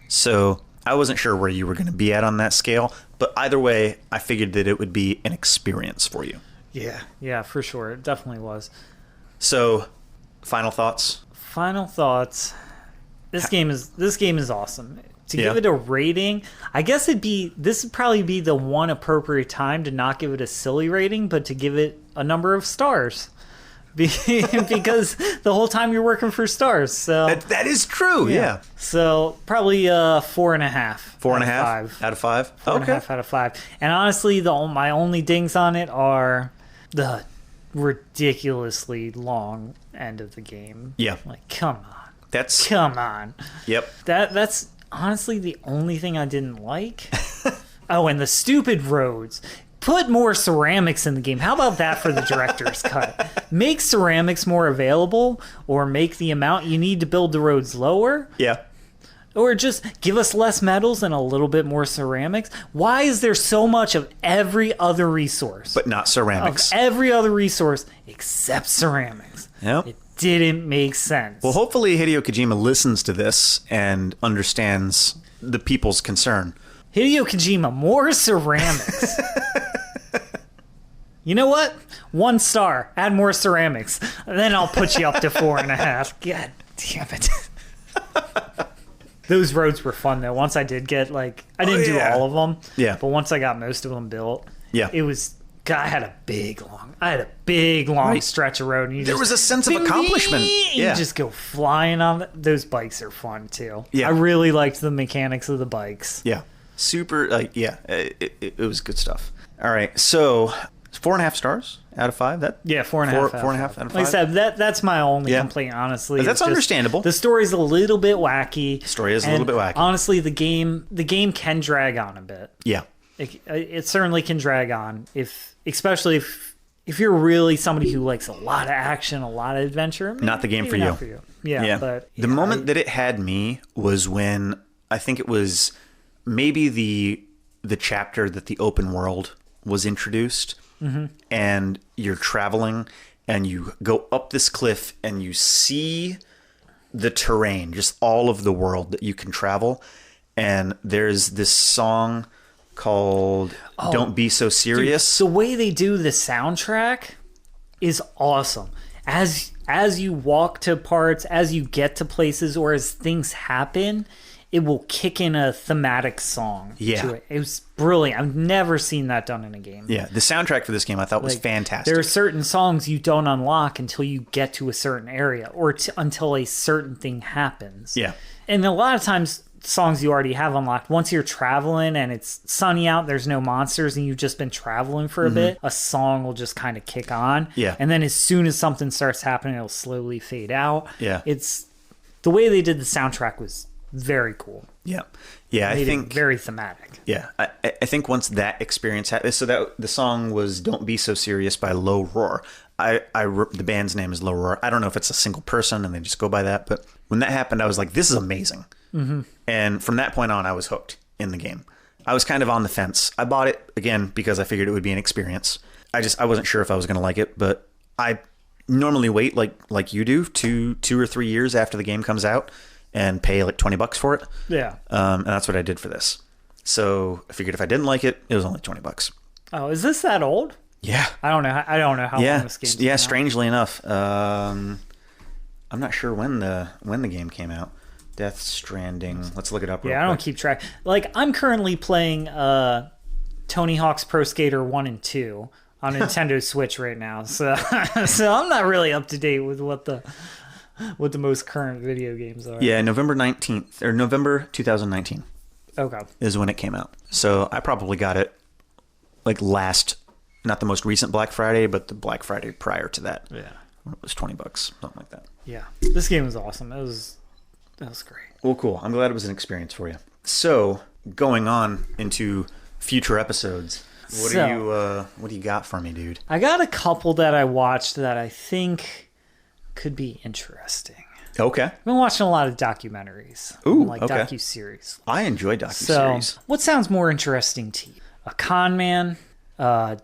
So I wasn't sure where you were going to be at on that scale, but either way, I figured that it would be an experience for you. Yeah, for sure. It definitely was. So, final thoughts? Final thoughts. This game is awesome. To give it a rating, I guess this would probably be the one appropriate time to not give it a silly rating, but to give it a number of stars. Because the whole time you're working for stars. So that is true, yeah. So probably 4.5. 4.5 out of 5? 4.5 out of 5. And honestly, my only dings on it are the ridiculously long end of the game. Yeah. Like, come on. Come on. Yep. That's honestly the only thing I didn't like. Oh, and the stupid roads. Put more ceramics in the game. How about that for the director's cut? Make ceramics more available, or make the amount you need to build the roads lower. Yeah. Or just give us less metals and a little bit more ceramics. Why is there so much of every other resource? But not ceramics. Of every other resource except ceramics. Yep. It didn't make sense. Well, hopefully Hideo Kojima listens to this and understands the people's concern. Hideo Kojima, more ceramics. You know what? 1 star. Add more ceramics. Then I'll put you up to 4.5. God damn it. Those roads were fun, though. Once I did get, I didn't do all of them. Yeah. But once I got most of them built, yeah, it was... God, I had a big, long stretch of road. And there was a sense of accomplishment. You just go flying on those bikes are fun, too. Yeah. I really liked the mechanics of the bikes. Yeah. Super, it was good stuff. All right, so 4.5 stars out of 5? 4.5 out of 5? Like I said, that's my only complaint, honestly. That's understandable. The story's a little bit wacky. The story is a little bit wacky. Honestly, the game can drag on a bit. Yeah. It certainly can drag on, especially if you're really somebody who likes a lot of action, a lot of adventure. Not the game for you. Yeah. But the moment that it had me was when I think it was maybe the chapter that the open world was introduced, and you're traveling and you go up this cliff and you see the terrain, just all of the world that you can travel, and there's this song called Don't Be So Serious. Dude, the way they do the soundtrack is awesome. As you walk to parts, as you get to places, or as things happen, it will kick in a thematic song to it. It was brilliant. I've never seen that done in a game. Yeah, the soundtrack for this game I thought was fantastic. There are certain songs you don't unlock until you get to a certain area or until a certain thing happens. Yeah. And a lot of times, songs you already have unlocked, once you're traveling and it's sunny out, there's no monsters, and you've just been traveling for a bit, a song will just kind of kick on. Yeah. And then as soon as something starts happening, it'll slowly fade out. Yeah. It's the way they did the soundtrack was very cool. Yeah. Yeah, I think very thematic. Yeah, I think once that experience happened, so that the song was "Don't Be So Serious" by Low Roar. The band's name is Low Roar. I don't know if it's a single person and they just go by that, but when that happened, I was like, "This is amazing." And from that point on, I was hooked in the game. I was kind of on the fence. I bought it again because I figured it would be an experience. I wasn't sure if I was going to like it, but I normally wait like you do, two or 3 years after the game comes out and pay like $20 for it. Yeah. And that's what I did for this. So I figured if I didn't like it, it was only $20. Oh, is this that old? Yeah. I don't know how long this game's been out. Strangely enough. I'm not sure when the game came out. Death Stranding. Let's look it up real quick. I don't keep track. Like, I'm currently playing Tony Hawk's Pro Skater 1 and 2 on Nintendo Switch right now. So I'm not really up to date with what the most current video games are. Yeah, November 2019. Okay. Is when it came out. So I probably got it like not the most recent Black Friday, but the Black Friday prior to that. Yeah. It was $20, something like that. Yeah. This game was awesome. That was great. Well, cool. I'm glad it was an experience for you. So, going on into future episodes, what do you got for me, dude? I got a couple that I watched that I think could be interesting. Okay. I've been watching a lot of documentaries. Ooh, like okay. docuseries. I enjoy docuseries. So, what sounds more interesting to you? A con man,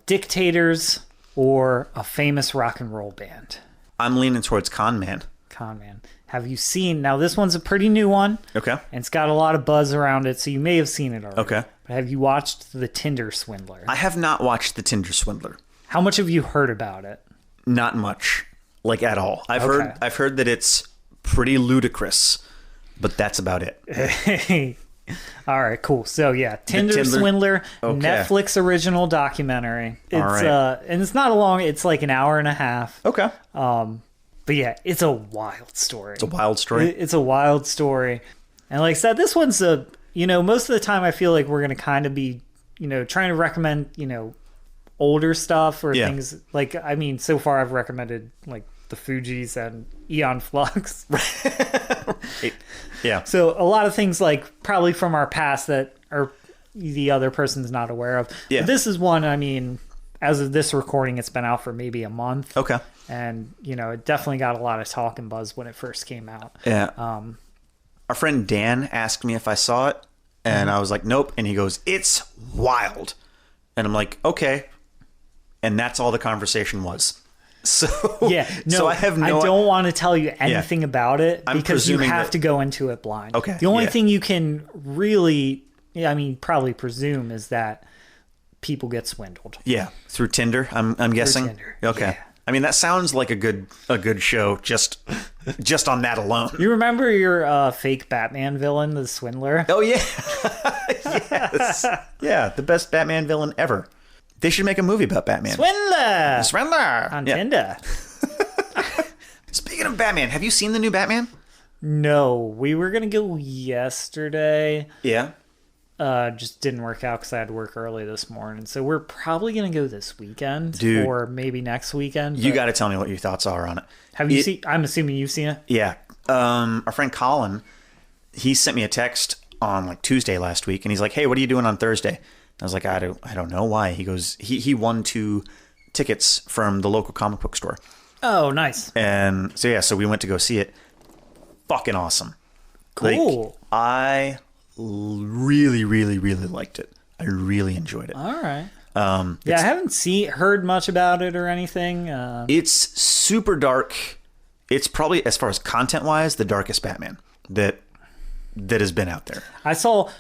dictators, or a famous rock and roll band? I'm leaning towards con man. Con man. Have you seen... Now, this one's a pretty new one. Okay. And it's got a lot of buzz around it, so you may have seen it already. Okay. But have you watched The Tinder Swindler? I have not watched The Tinder Swindler. How much have you heard about it? Not much. Like, at all. I've heard that it's pretty ludicrous, but that's about it. All right, cool. So, yeah, Tinder Swindler, okay. Netflix original documentary. It's all right. And it's not long. It's like an hour and a half. Okay. But yeah, it's a wild story. It's a wild story? It's a wild story. And like I said, this one's most of the time I feel like we're going to kind of be, trying to recommend, older stuff or things. Like, I mean, so far I've recommended like the Fugees and Aeon Flux. Right. Yeah. So a lot of things like probably from our past that are the other person's not aware of. Yeah. But this is one, I mean, as of this recording, it's been out for maybe a month. Okay. And, it definitely got a lot of talk and buzz when it first came out. Yeah. Our friend Dan asked me if I saw it, and I was like, nope. And he goes, it's wild. And I'm like, okay. And that's all the conversation was. So yeah, no, so I don't want to tell you anything about it because you have to go into it blind. Okay. The only thing you can really, probably presume is that people get swindled. Yeah, through Tinder. I'm guessing. Tinder. Okay. Yeah. I mean, that sounds like a good show just on that alone. You remember your fake Batman villain, the Swindler? Oh yeah, yes, yeah, the best Batman villain ever. They should make a movie about Batman. Swindler on Tinder. Speaking of Batman, have you seen the new Batman? No, we were gonna go yesterday. Yeah. Just didn't work out because I had to work early this morning. So we're probably going to go this weekend. Dude, or maybe next weekend. You got to tell me what your thoughts are on it. Have you seen? I'm assuming you've seen it. Yeah. Our friend Colin, he sent me a text on like Tuesday last week, and he's like, "Hey, what are you doing on Thursday?" And I was like, "I don't know why." He goes, he won 2 tickets from the local comic book store. Oh, nice. And so we went to go see it. Fucking awesome. Cool. Like, I really, really, really liked it. I really enjoyed it. All right. I haven't heard much about it or anything. It's super dark. It's probably, as far as content wise, the darkest Batman that has been out there. I saw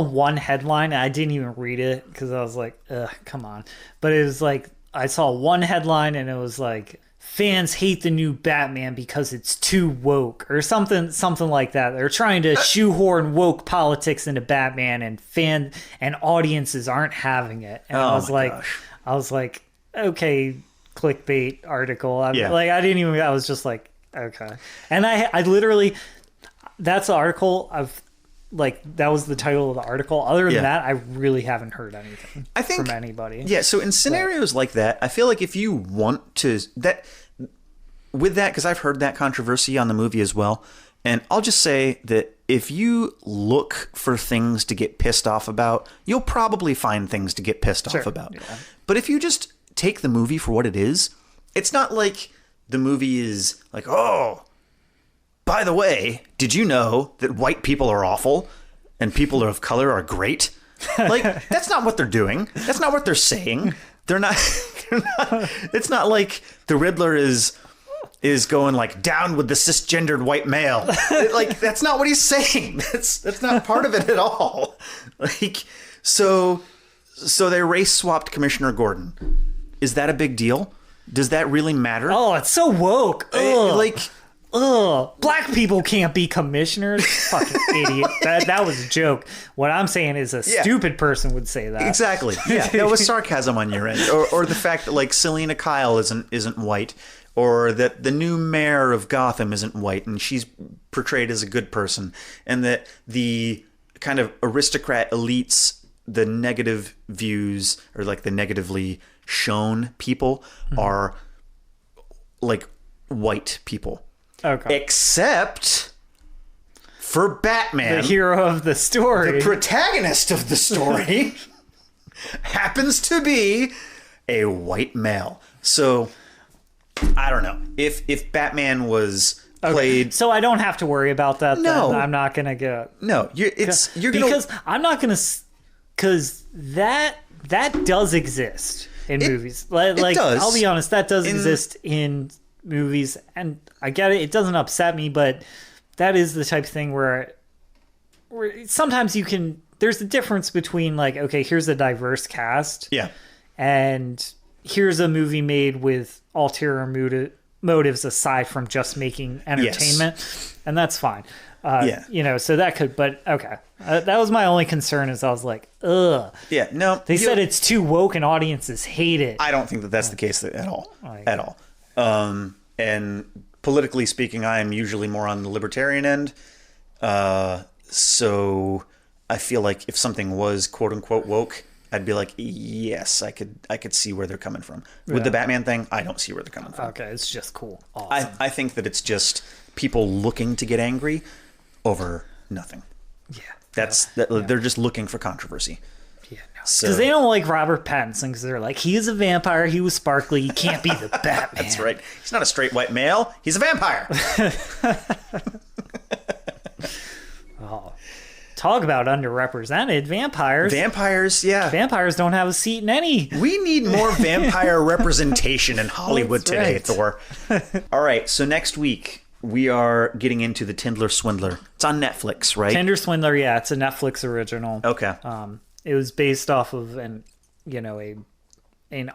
one headline and I didn't even read it because I was like, ugh, come on. But it was like, I saw one headline and it was like, fans hate the new Batman because it's too woke or something like that. They're trying to shoehorn woke politics into Batman, and audiences aren't having it. And I was like, okay, clickbait article. I was just like, okay. And I literally, that's the article that was the title of the article. Other than that, I really haven't heard anything from anybody. Yeah, so in scenarios like that, I feel like if you want to... because I've heard that controversy on the movie as well, and I'll just say that if you look for things to get pissed off about, you'll probably find things to get pissed off about. Yeah. But if you just take the movie for what it is, it's not like the movie is like, oh... by the way, did you know that white people are awful and people of color are great? Like, that's not what they're doing. That's not what they're saying. They're not it's not like the Riddler is going like down with the cisgendered white male. Like, that's not what he's saying. That's not part of it at all. Like, so they race swapped Commissioner Gordon. Is that a big deal? Does that really matter? Oh, it's so woke. Ugh, black people can't be commissioners. Fucking idiot. That was a joke. What I'm saying is a stupid person would say that. Exactly. Yeah, that was sarcasm on your end. Or the fact that like Selena Kyle isn't white, or that the new mayor of Gotham isn't white and she's portrayed as a good person, and that the kind of aristocrat elites, the negative views or like the negatively shown people are like white people. Okay. Except for Batman, the hero of the story, the protagonist of the story, happens to be a white male. So I don't know if Batman was played. So I don't have to worry about that. No, then. I'm not gonna get. No, because I'm not gonna, because that does exist in movies. Like it does. I'll be honest, that does exist in movies, and I get it. It doesn't upset me, but that is the type of thing where sometimes you can. There's a difference between like, okay, here's a diverse cast, and here's a movie made with ulterior motives aside from just making entertainment, and that's fine. So that could, but okay. That was my only concern, is I was like, ugh. Yeah, no. They said it's too woke and audiences hate it. I don't think that's the case at all. At all. And politically speaking, I am usually more on the libertarian end. So I feel like if something was quote unquote woke, I'd be like, yes, I could see where they're coming from. With the Batman thing, I don't see where they're coming from. Okay, it's just cool. Awesome. I think that it's just people looking to get angry over nothing. Yeah. They're just looking for controversy. Yeah, because they don't like Robert Pattinson, because they're like, he is a vampire, he was sparkly, he can't be the Batman. That's right. He's not a straight white male, he's a vampire. Oh, talk about underrepresented vampires. Vampires don't have a seat in any. We need more vampire representation in Hollywood today, Thor. All right, so next week we are getting into The Tinder Swindler. It's on Netflix, right? Tinder Swindler, yeah, it's a Netflix original. Okay. It was based off of an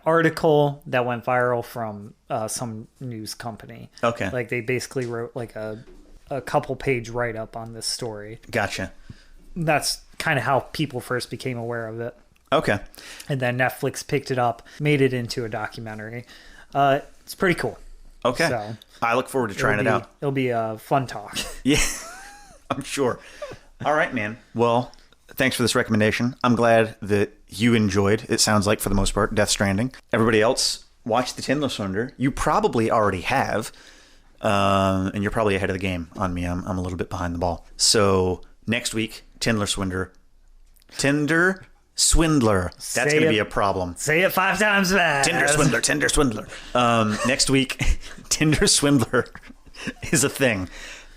article that went viral from some news company. Okay. Like they basically wrote like a couple page write up on this story. Gotcha. That's kind of how people first became aware of it. Okay. And then Netflix picked it up, made it into a documentary. It's pretty cool. Okay. So I look forward to trying it out. It'll be a fun talk. Yeah, I'm sure. All right, man. Well, thanks for this recommendation. I'm glad that you enjoyed, it sounds like, for the most part, Death Stranding. Everybody else, watch The Tinder Swindler. You probably already have, and you're probably ahead of the game on me. I'm a little bit behind the ball. So next week, Tinder Swindler. That's going to be a problem. Say it 5 times fast. Tinder Swindler. Next week, Tinder Swindler is a thing.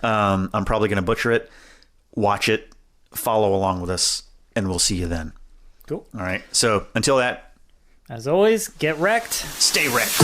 I'm probably going to butcher it. Watch it. Follow along with us, and we'll see you then. Cool. All right. So until that, as always, get wrecked. Stay wrecked.